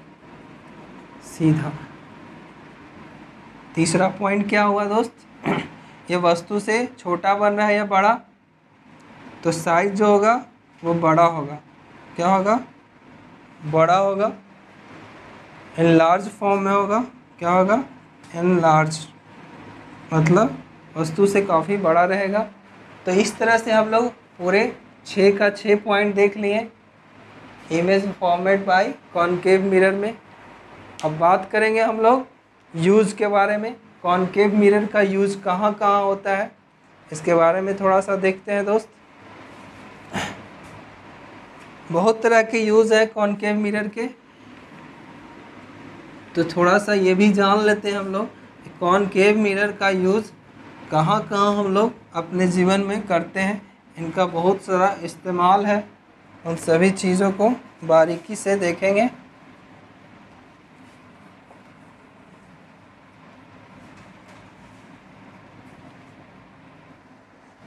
सीधा। तीसरा पॉइंट क्या हुआ दोस्त, ये वस्तु से छोटा बन रहा है या बड़ा, तो साइज जो होगा वो बड़ा होगा, क्या होगा, बड़ा होगा, एनलार्ज फॉर्म में होगा, क्या होगा, एनलार्ज, मतलब वस्तु से काफ़ी बड़ा रहेगा। तो इस तरह से हम लोग पूरे 6 का 6 पॉइंट देख लिए image format by concave mirror में। अब बात करेंगे हम लोग यूज़ के बारे में, कॉनकेव मिरर का यूज़ कहाँ कहाँ होता है, इसके बारे में थोड़ा सा देखते हैं दोस्त। बहुत तरह के यूज़ है कॉनकेव मिरर के, तो थोड़ा सा ये भी जान लेते हैं हम लोग कॉनकेव मिरर का यूज़ कहाँ कहाँ हम लोग अपने जीवन में करते हैं। इनका बहुत सारा इस्तेमाल है, उन सभी चीज़ों को बारीकी से देखेंगे।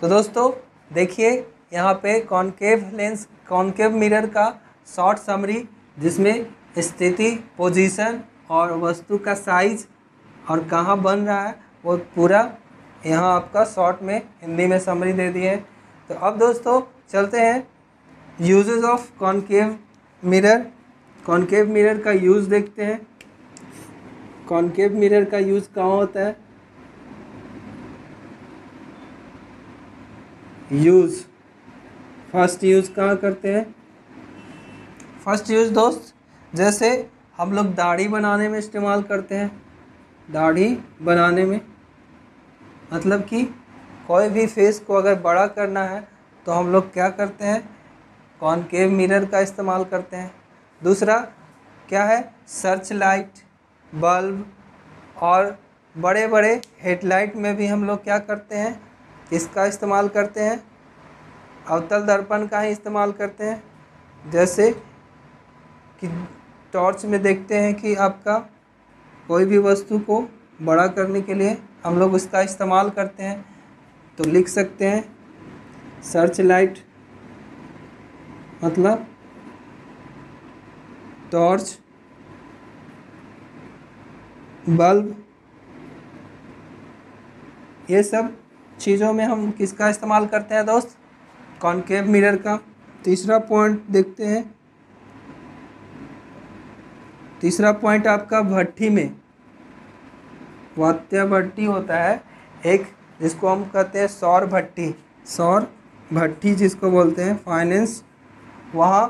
तो दोस्तों देखिए यहाँ पे कॉनकेव मिरर का शॉर्ट समरी, जिसमें स्थिति, पोजीशन और वस्तु का साइज और कहाँ बन रहा है वो पूरा यहाँ आपका शॉर्ट में हिंदी में समरी दे दी है। तो अब दोस्तों चलते हैं uses of concave mirror. Concave mirror का यूज़ देखते हैं। कॉनकेव मिरर का यूज़ कहाँ होता है? फर्स्ट यूज़ कहाँ करते हैं? फर्स्ट यूज़ दोस्त जैसे हम लोग दाढ़ी बनाने में इस्तेमाल करते हैं। दाढ़ी बनाने में मतलब कि कोई भी फेस को अगर बड़ा करना है तो हम लोग क्या करते हैं? कॉनकेव मिरर का इस्तेमाल करते हैं। दूसरा क्या है? सर्च लाइट, बल्ब और बड़े बड़े हेडलाइट में भी हम लोग क्या करते हैं? इसका इस्तेमाल करते हैं, अवतल दर्पण का ही इस्तेमाल करते हैं। जैसे कि टॉर्च में देखते हैं कि आपका कोई भी वस्तु को बड़ा करने के लिए हम लोग उसका इस्तेमाल करते हैं। तो लिख सकते हैं सर्च लाइट मतलब टॉर्च, बल्ब, ये सब चीज़ों में हम किसका इस्तेमाल करते हैं दोस्त? कॉनकेव मिरर का। तीसरा पॉइंट देखते हैं। तीसरा पॉइंट आपका भट्ठी में, वात्या भट्ठी होता है एक, जिसको हम कहते हैं सौर भट्ठी। सौर भट्ठी जिसको बोलते हैं फाइनेंस, वहाँ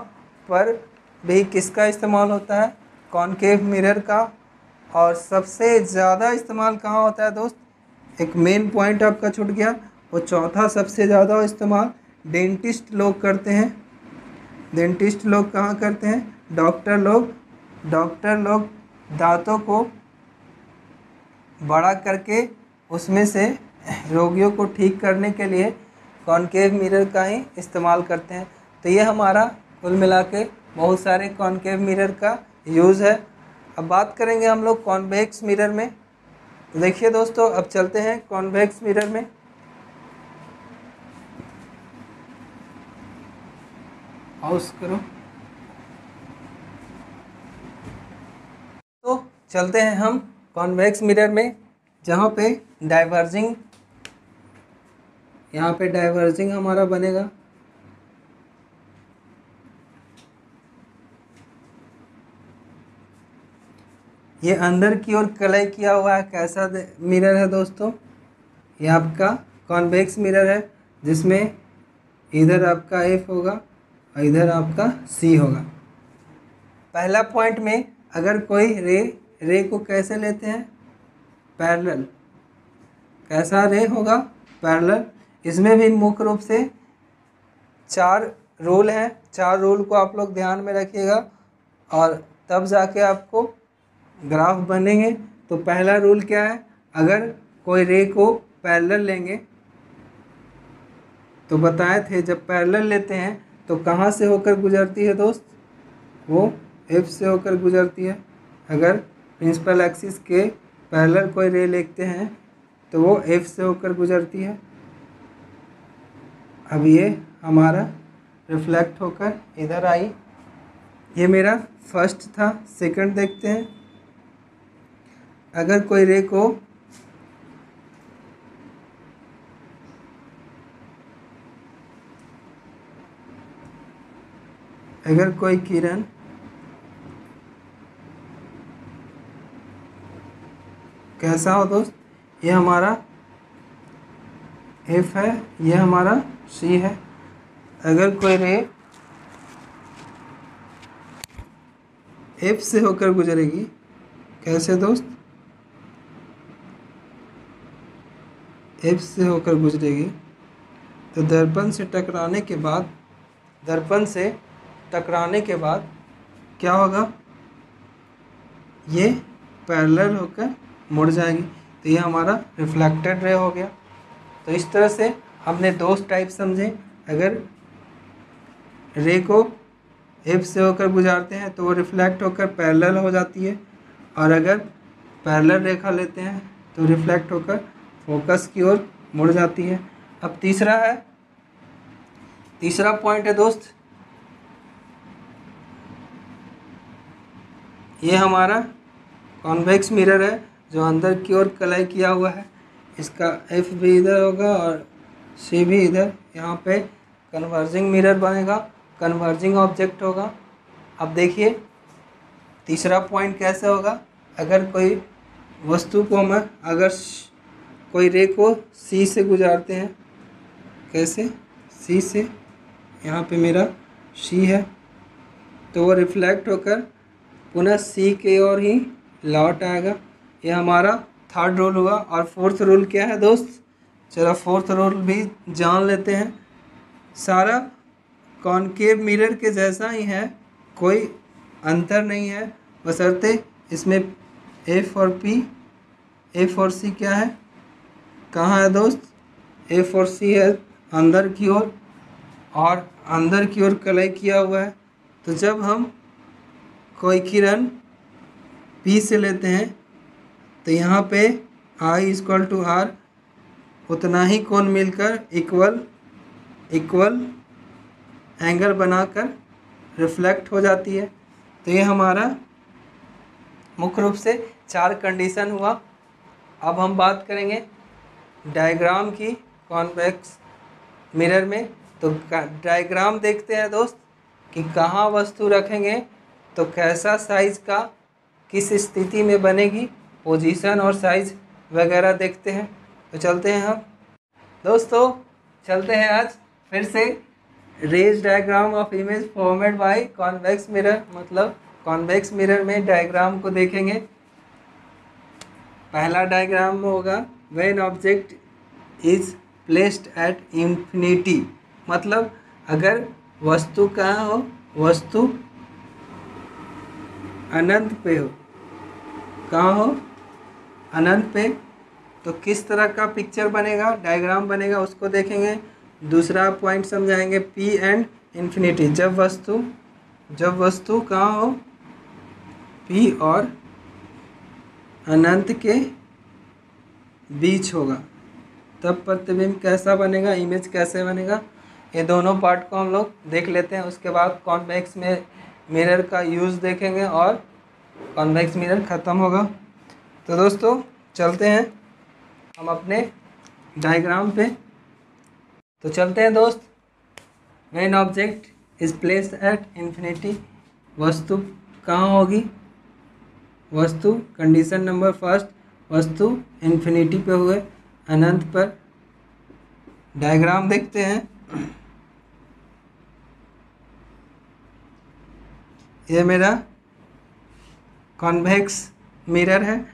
पर भी किसका इस्तेमाल होता है? कॉनकेव मिरर का। और सबसे ज़्यादा इस्तेमाल कहाँ होता है दोस्त? एक मेन पॉइंट आपका छूट गया, वो चौथा सबसे ज़्यादा इस्तेमाल डेंटिस्ट लोग करते हैं। डेंटिस्ट लोग कहाँ करते हैं? डॉक्टर लोग दांतों को बड़ा करके उसमें से रोगियों को ठीक करने के लिए कॉनकेव मिरर का ही इस्तेमाल करते हैं। तो ये हमारा कुल मिला के बहुत सारे कॉनकेव मिरर का यूज़ है। अब बात करेंगे हम लोग कॉन्वेक्स मिरर में। तो देखिए दोस्तों, अब चलते हैं कॉन्वेक्स मिरर में। पॉज करो। तो चलते हैं हम कॉन्वेक्स मिरर में, जहाँ पे डाइवर्जिंग, यहाँ पे डाइवर्जिंग हमारा बनेगा। ये अंदर की ओर कलई किया हुआ है कैसा मिरर है दोस्तों? ये आपका कॉन्वेक्स मिरर है, जिसमें इधर आपका एफ होगा और इधर आपका सी होगा। पहला पॉइंट में अगर कोई रे को कैसे लेते हैं? पैरेलल। कैसा रे होगा? पैरेलल। इसमें भी मुख्य रूप से 4 रूल हैं। 4 रूल को आप लोग ध्यान में रखिएगा और तब जाके आपको ग्राफ बनेंगे। तो पहला रूल क्या है? अगर कोई रे को पैरेलल लेंगे तो बताए थे जब पैरेलल लेते हैं तो कहाँ से होकर गुजरती है दोस्त? वो एफ से होकर गुजरती है। अगर प्रिंसिपल एक्सिस के पैरेलल कोई रे लेते हैं तो वो एफ से होकर गुजरती है। अब ये हमारा रिफ्लेक्ट होकर इधर आई। ये मेरा फर्स्ट था। सेकंड देखते हैं। अगर कोई रे को कोई किरण कैसा हो दोस्त? ये हमारा एफ है, ये हमारा सी है। अगर कोई रे एफ से होकर गुजरेगी, कैसे दोस्त? एफ से होकर गुजरेगी तो दर्पण से टकराने के बाद क्या होगा? ये पैरेलल होकर मुड़ जाएगी। तो ये हमारा रिफ्लेक्टेड रे हो गया। तो इस तरह से हमने 2 टाइप समझे। अगर रे को एफ से होकर गुजारते हैं तो वो रिफ्लेक्ट होकर पैरेलल हो जाती है, और अगर पैरेलल रेखा लेते हैं तो रिफ्लेक्ट होकर फोकस की ओर मुड़ जाती है। अब तीसरा है, तीसरा पॉइंट है दोस्त, ये हमारा कॉन्वेक्स मिरर है जो अंदर की ओर कलाई किया हुआ है। इसका एफ भी इधर होगा और सी भी इधर। यहाँ पे कन्वर्जिंग मिरर बनेगा, कन्वर्जिंग ऑब्जेक्ट होगा। अब देखिए तीसरा पॉइंट कैसे होगा। अगर कोई वस्तु को हम अगर कोई रे को सी से गुजारते हैं, कैसे, सी से, यहाँ पे मेरा सी है, तो वो रिफ्लेक्ट होकर पुनः सी की ओर ही लौट आएगा। ये हमारा थर्ड रूल हुआ। और फोर्थ रूल क्या है दोस्त, चलो फोर्थ रूल भी जान लेते हैं। सारा कॉनकेव मिरर के जैसा ही है, कोई अंतर नहीं है, बशर्ते इसमें एफ और पी, एफ और सी क्या है, कहाँ है दोस्त, एफ और सी है अंदर की ओर और अंदर की ओर कलाई किया हुआ है। तो जब हम कोई किरण पी से लेते हैं तो यहाँ पे आई इक्वल टू आर, उतना ही कोण मिलकर इक्वल एंगल बनाकर रिफ्लेक्ट हो जाती है। तो ये हमारा मुख्य रूप से 4 कंडीशन हुआ। अब हम बात करेंगे डायग्राम की कॉन्वेक्स मिरर में। तो डायग्राम देखते हैं दोस्त कि कहाँ वस्तु रखेंगे तो कैसा साइज का किस स्थिति में बनेगी, पोजीशन और साइज वगैरह देखते हैं। तो चलते हैं हम दोस्तों, चलते हैं आज फिर से rays diagram of image formed by convex mirror, मतलब कॉन्वेक्स मिरर में डायग्राम को देखेंगे। पहला डायग्राम होगा when object is placed at infinity, मतलब अगर वस्तु कहाँ हो, वस्तु अनंत पे हो, कहाँ हो, अनंत पे, तो किस तरह का पिक्चर बनेगा, डायग्राम बनेगा, उसको देखेंगे। दूसरा पॉइंट समझाएंगे पी एंड इन्फिनिटी, जब वस्तु कहाँ हो, पी और अनंत के बीच होगा, तब प्रतिबिंब कैसा बनेगा, इमेज कैसे बनेगा। ये दोनों पार्ट को हम लोग देख लेते हैं। उसके बाद कॉन्वेक्स में मिरर का यूज़ देखेंगे और कॉन्वेक्स मिरर ख़त्म होगा। तो दोस्तों चलते हैं हम अपने डायग्राम पे। तो चलते हैं दोस्त, when object is placed at infinity, वस्तु कहाँ होगी, वस्तु कंडीशन नंबर फर्स्ट, वस्तु इंफिनिटी पे हुए, अनंत पर। डायग्राम देखते हैं। ये मेरा कॉन्वेक्स मिरर है,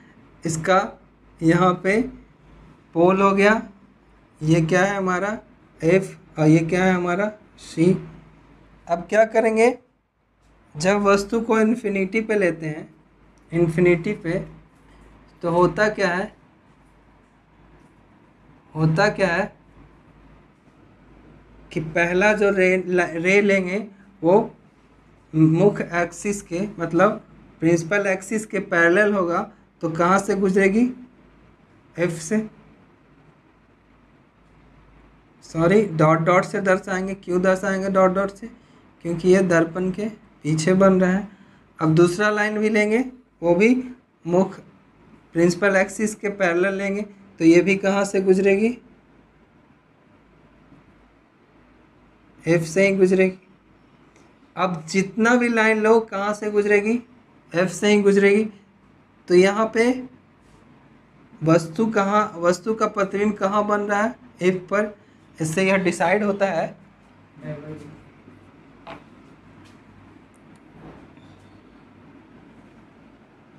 इसका यहाँ पे पोल हो गया, ये क्या है हमारा एफ और ये क्या है हमारा सी। अब क्या करेंगे, जब वस्तु को इन्फिनिटी पे लेते हैं, इन्फिनिटी पे, तो होता क्या है कि पहला जो रे लेंगे वो मुख्य एक्सिस के, मतलब प्रिंसिपल एक्सिस के पैरेलल होगा। तो कहाँ से गुजरेगी, एफ से, सॉरी डॉट डॉट से दर्शाएंगे। क्यों दर्शाएंगे डॉट डॉट से, क्योंकि ये दर्पण के पीछे बन रहा है। अब दूसरा लाइन भी लेंगे, वो भी मुख्य प्रिंसिपल एक्सिस के पैरेलल लेंगे, तो ये भी कहाँ से गुजरेगी, एफ से ही गुजरेगी। अब जितना भी लाइन लो कहाँ से गुजरेगी, एफ से ही गुजरेगी। तो यहाँ पे वस्तु का प्रतिबिंब कहाँ बन रहा है, एफ पर। इससे यह डिसाइड होता है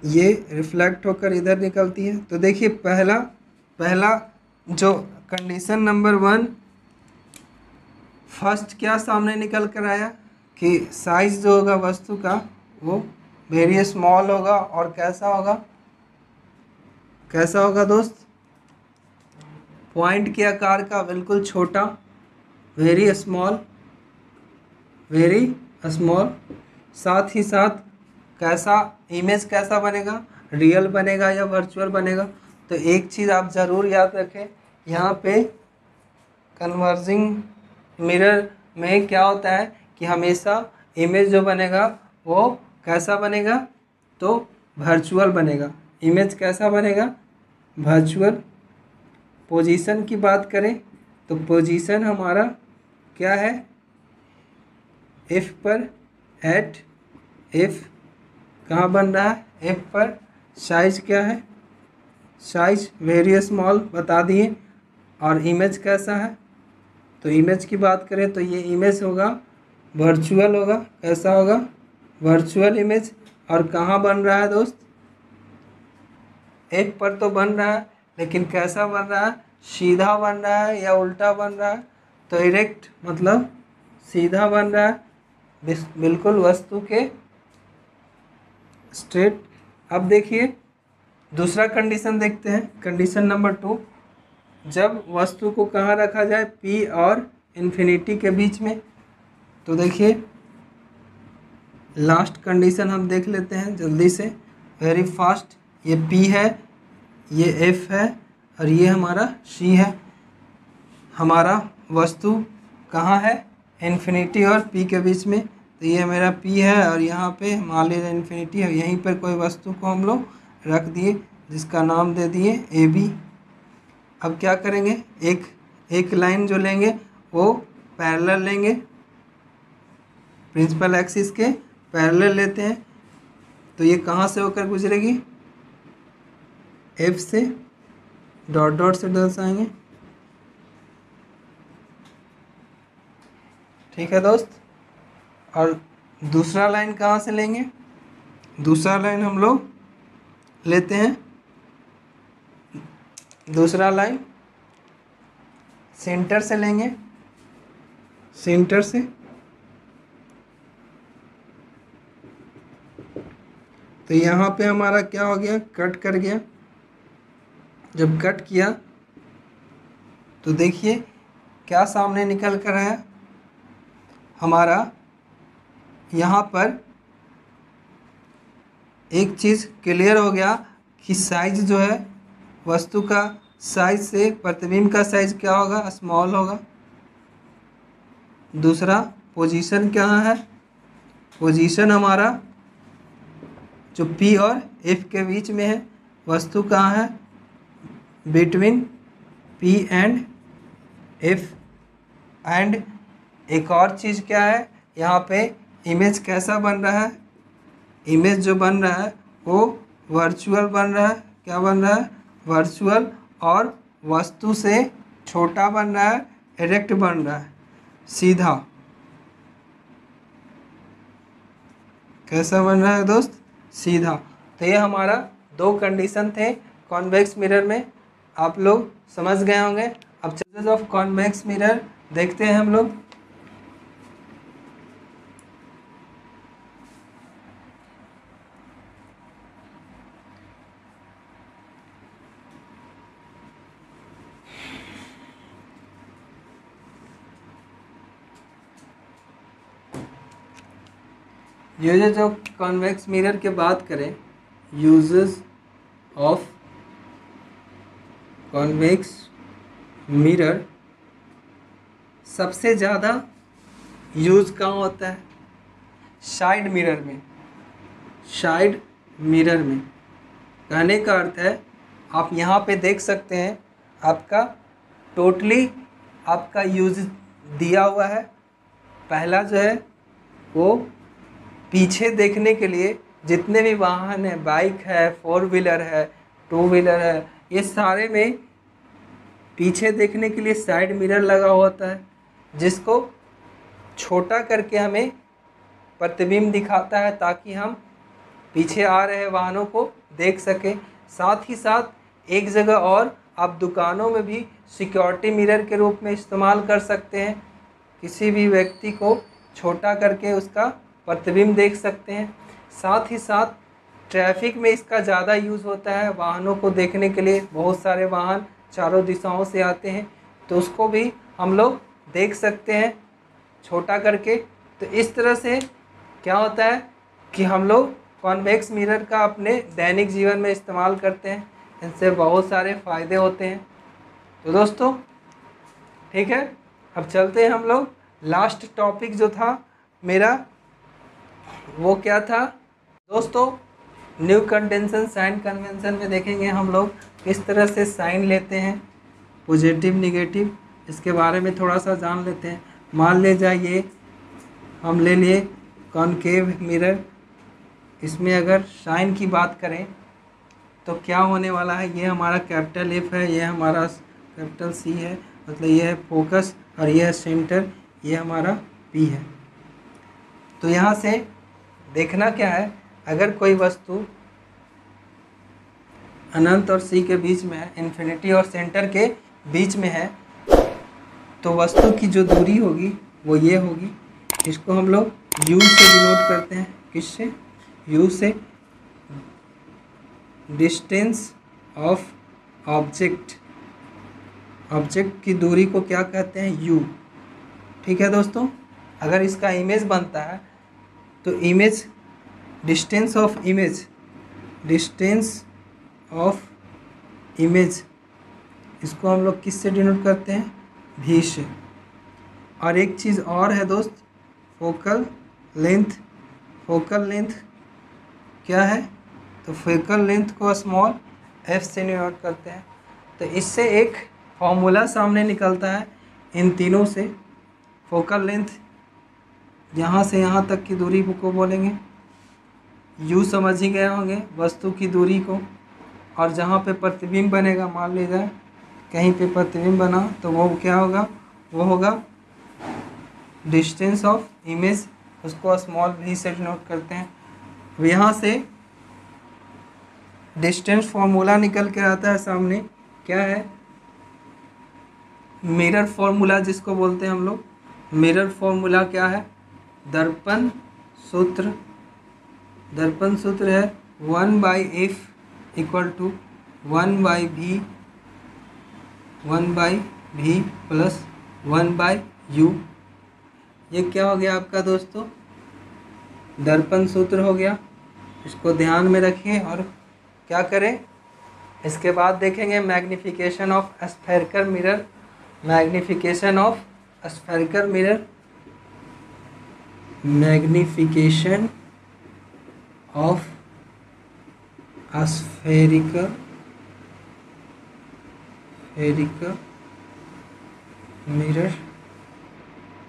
ये रिफ्लेक्ट होकर इधर निकलती है। तो देखिए पहला जो कंडीशन नंबर 1 फर्स्ट क्या सामने निकल कर आया कि साइज जो होगा वस्तु का वो वेरी स्मॉल होगा। और कैसा होगा दोस्त, पॉइंट के आकार का बिल्कुल छोटा, वेरी स्मॉल। साथ ही साथ कैसा इमेज कैसा बनेगा, रियल बनेगा या वर्चुअल बनेगा। तो एक चीज़ आप ज़रूर याद रखें, यहाँ पे कन्वर्जिंग मिरर में क्या होता है कि हमेशा इमेज जो बनेगा वो कैसा बनेगा, तो वर्चुअल बनेगा। इमेज कैसा बनेगा, वर्चुअल। पोजीशन की बात करें तो पोजीशन हमारा क्या है, एफ पर, एट एफ कहाँ बन रहा है, एफ पर। साइज क्या है, साइज वेरी स्मॉल बता दिए। और इमेज कैसा है, तो इमेज की बात करें तो ये इमेज होगा वर्चुअल होगा। कैसा होगा, वर्चुअल इमेज। और कहाँ बन रहा है दोस्त, एफ पर तो बन रहा है, लेकिन कैसा बन रहा है, सीधा बन रहा है या उल्टा बन रहा है, तो डायरेक्ट मतलब सीधा बन रहा है, बिल्कुल वस्तु के स्ट्रेट। अब देखिए दूसरा कंडीशन देखते हैं, कंडीशन नंबर 2। जब वस्तु को कहाँ रखा जाए, P और इन्फिनिटी के बीच में। तो देखिए लास्ट कंडीशन हम देख लेते हैं जल्दी से, वेरी फास्ट। ये P है, ये F है और ये हमारा C है। हमारा वस्तु कहाँ है, इन्फिनिटी और P के बीच में। तो ये मेरा P है और यहाँ पे मान लीजिए इन्फिनिटी है। यहीं पर कोई वस्तु को हम लोग रख दिए जिसका नाम दे दिए AB। अब क्या करेंगे, एक लाइन जो लेंगे वो पैरेलल लेंगे, प्रिंसिपल एक्सिस के पैरेलल लेते हैं। तो ये कहाँ से होकर गुजरेगी, F से, डॉट डॉट से दर्शाएंगे। ठीक है दोस्त। और दूसरा लाइन कहाँ से लेंगे, दूसरा लाइन हम लोग लेते हैं, दूसरा लाइन सेंटर से लेंगे, सेंटर से। तो यहाँ पे हमारा क्या हो गया, कट कर गया। जब कट किया तो देखिए क्या सामने निकल कर है, हमारा यहाँ पर एक चीज़ क्लियर हो गया कि साइज जो है वस्तु का, साइज से प्रतिबिंब का साइज क्या होगा, स्मॉल होगा। दूसरा पोजीशन क्या है, पोजीशन हमारा जो P और F के बीच में है, वस्तु कहाँ है, between P and F। And एक और चीज़ क्या है, यहाँ पे इमेज कैसा बन रहा है, इमेज जो बन रहा है वो वर्चुअल बन रहा है। क्या बन रहा है, वर्चुअल। और वस्तु से छोटा बन रहा है, डायरेक्ट बन रहा है, सीधा। कैसा बन रहा है दोस्त, सीधा। तो ये हमारा 2 कंडीशन थे कॉन्वेक्स मिरर में, आप लोग समझ गए होंगे। अब चार्जेस ऑफ कॉन्वेक्स मिरर देखते हैं हम लोग। यूजेज ऑफ कॉन्वेक्स मिरर के बात करें, यूजेस ऑफ कॉन्वेक्स मिरर सबसे ज़्यादा यूज़ कहाँ होता है, साइड मिरर में। साइड मिरर में कहने का अर्थ है, आप यहाँ पे देख सकते हैं आपका टोटली आपका यूज दिया हुआ है। पहला जो है वो पीछे देखने के लिए जितने भी वाहन हैं, बाइक है, 4 व्हीलर है, 2 व्हीलर है, ये सारे में पीछे देखने के लिए साइड मिरर लगा होता है, जिसको छोटा करके हमें प्रतिबिंब दिखाता है ताकि हम पीछे आ रहे वाहनों को देख सकें। साथ ही साथ एक जगह और आप दुकानों में भी सिक्योरिटी मिरर के रूप में इस्तेमाल कर सकते हैं। किसी भी व्यक्ति को छोटा करके उसका प्रतिबिंब देख सकते हैं। साथ ही साथ ट्रैफिक में इसका ज़्यादा यूज़ होता है, वाहनों को देखने के लिए। बहुत सारे वाहन चारों दिशाओं से आते हैं तो उसको भी हम लोग देख सकते हैं छोटा करके। तो इस तरह से क्या होता है कि हम लोग कॉन्वेक्स मिरर का अपने दैनिक जीवन में इस्तेमाल करते हैं। इनसे बहुत सारे फ़ायदे होते हैं। तो दोस्तों ठीक है, अब चलते हैं हम लोग। लास्ट टॉपिक जो था मेरा वो क्या था दोस्तों, न्यू कंडेंसेशन साइन कन्वेंशन में देखेंगे हम लोग किस तरह से साइन लेते हैं, पॉजिटिव निगेटिव, इसके बारे में थोड़ा सा जान लेते हैं। मान ले जाइए हम ले लिए कॉनकेव मिरर, इसमें अगर साइन की बात करें तो क्या होने वाला है, ये हमारा कैपिटल एफ है, ये हमारा कैपिटल सी है, मतलब ये है फोकस और ये है सेंटर, ये हमारा पी है। तो यहाँ से देखना क्या है, अगर कोई वस्तु अनंत और सी के बीच में है, इन्फिनिटी और सेंटर के बीच में है, तो वस्तु की जो दूरी होगी वो ये होगी। इसको हम लोग u से डिनोट करते हैं। किससे? u से। डिस्टेंस ऑफ ऑब्जेक्ट, ऑब्जेक्ट की दूरी को क्या कहते हैं? u। ठीक है दोस्तों, अगर इसका इमेज बनता है तो image, distance of image, distance of image, इसको हम लोग किससे डिनोट करते हैं? v से। और एक चीज़ और है दोस्त, फोकल लेंथ। फोकल लेंथ क्या है? तो फोकल लेंथ को स्मॉल f से डिनोट करते हैं। तो इससे एक फॉर्मूला सामने निकलता है इन तीनों से। फोकल लेंथ यहाँ से यहाँ तक की दूरी को बोलेंगे, u समझ ही गए होंगे वस्तु की दूरी को। और जहाँ पे प्रतिबिंब बनेगा, मान लीजिए कहीं पे प्रतिबिंब बना तो वो क्या होगा? वो होगा डिस्टेंस ऑफ इमेज, उसको स्मॉल v से डिनोट करते हैं। अब यहाँ से डिस्टेंस फॉर्मूला निकल के आता है सामने, क्या है? मिरर फॉर्मूला जिसको बोलते हैं हम लोग। मिरर फॉर्मूला क्या है? दर्पण सूत्र। दर्पण सूत्र है 1/f equal to 1/v, 1/v plus 1/u। ये क्या हो गया आपका दोस्तों? दर्पण सूत्र हो गया। इसको ध्यान में रखिए और क्या करें, इसके बाद देखेंगे magnification of spherical mirror. Magnification of spherical mirror, magnification of spherical mirror.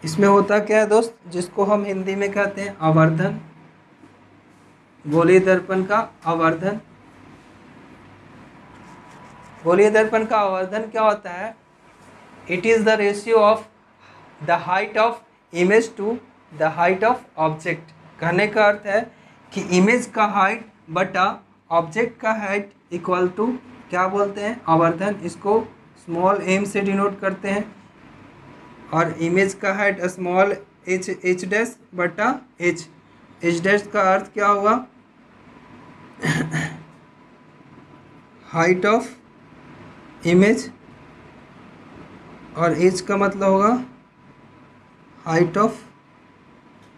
इसमें होता क्या है दोस्त, जिसको हम हिंदी में कहते हैं आवर्धन, गोलीय दर्पण का आवर्धन। गोलीय दर्पण का आवर्धन क्या होता है? It is the ratio of the height of image to the height of object. कहने का अर्थ है कि इमेज का हाइट बटा ऑब्जेक्ट का हाइट इक्वल टू क्या बोलते हैं? आवर्धन। इसको स्मॉल m से डिनोट करते हैं। और इमेज का हाइट स्मॉल h डैश बटा h। h डैश का अर्थ क्या हुआ? हाइट ऑफ इमेज, और h का मतलब होगा हाइट ऑफ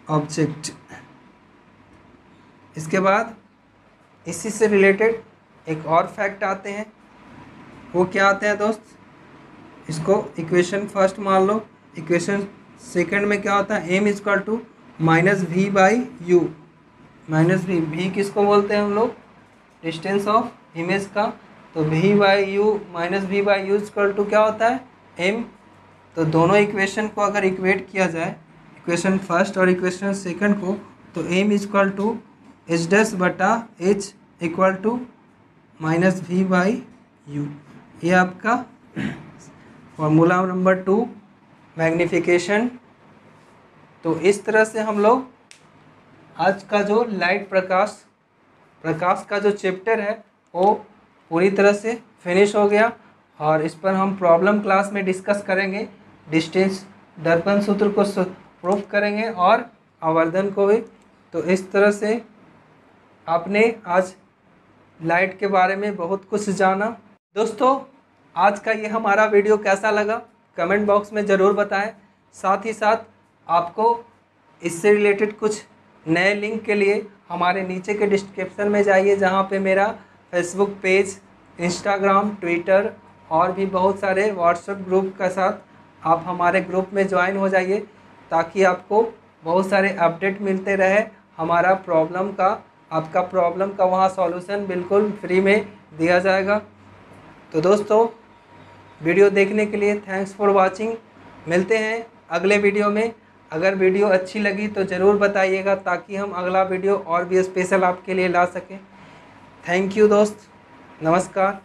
ऑब्जेक्ट। इसके बाद इसी से रिलेटेड एक और फैक्ट आते हैं। वो क्या आते हैं दोस्त? इसको इक्वेशन फर्स्ट मान लो। इक्वेशन सेकंड में क्या होता है? m equal to -v/u। -v किसको बोलते हैं हम लोग? डिस्टेंस ऑफ इमेज का। तो v/u -v/u इक्वल टू क्या होता है? m। तो दोनों इक्वेशन को अगर इक्वेट किया जाए, इक्वेशन फर्स्ट और इक्वेशन सेकंड को, तो m equal to h dash बटा h इक्वल टू -v/u। ये आपका फॉर्मूला नंबर 2, मैग्निफिकेशन। तो इस तरह से हम लोग आज का जो लाइट प्रकाश का जो चैप्टर है वो पूरी तरह से फिनिश हो गया। और इस पर हम प्रॉब्लम क्लास में डिस्कस करेंगे। डिस्टेंस दर्पण सूत्र को प्रूफ करेंगे और आवर्धन को भी। तो इस तरह से आपने आज लाइट के बारे में बहुत कुछ जाना। दोस्तों, आज का ये हमारा वीडियो कैसा लगा कमेंट बॉक्स में ज़रूर बताएं। साथ ही साथ आपको इससे रिलेटेड कुछ नए लिंक के लिए हमारे नीचे के डिस्क्रिप्शन में जाइए, जहाँ पे मेरा फेसबुक पेज, इंस्टाग्राम, ट्विटर और भी बहुत सारे व्हाट्सएप ग्रुप का साथ आप हमारे ग्रुप में ज्वाइन हो जाइए ताकि आपको बहुत सारे अपडेट मिलते रहे। हमारा आपका प्रॉब्लम का वहाँ सॉल्यूशन बिल्कुल फ्री में दिया जाएगा। तो दोस्तों, वीडियो देखने के लिए थैंक्स फॉर वाचिंग। मिलते हैं अगले वीडियो में। अगर वीडियो अच्छी लगी तो ज़रूर बताइएगा ताकि हम अगला वीडियो और भी स्पेशल आपके लिए ला सकें। थैंक यू दोस्त, नमस्कार।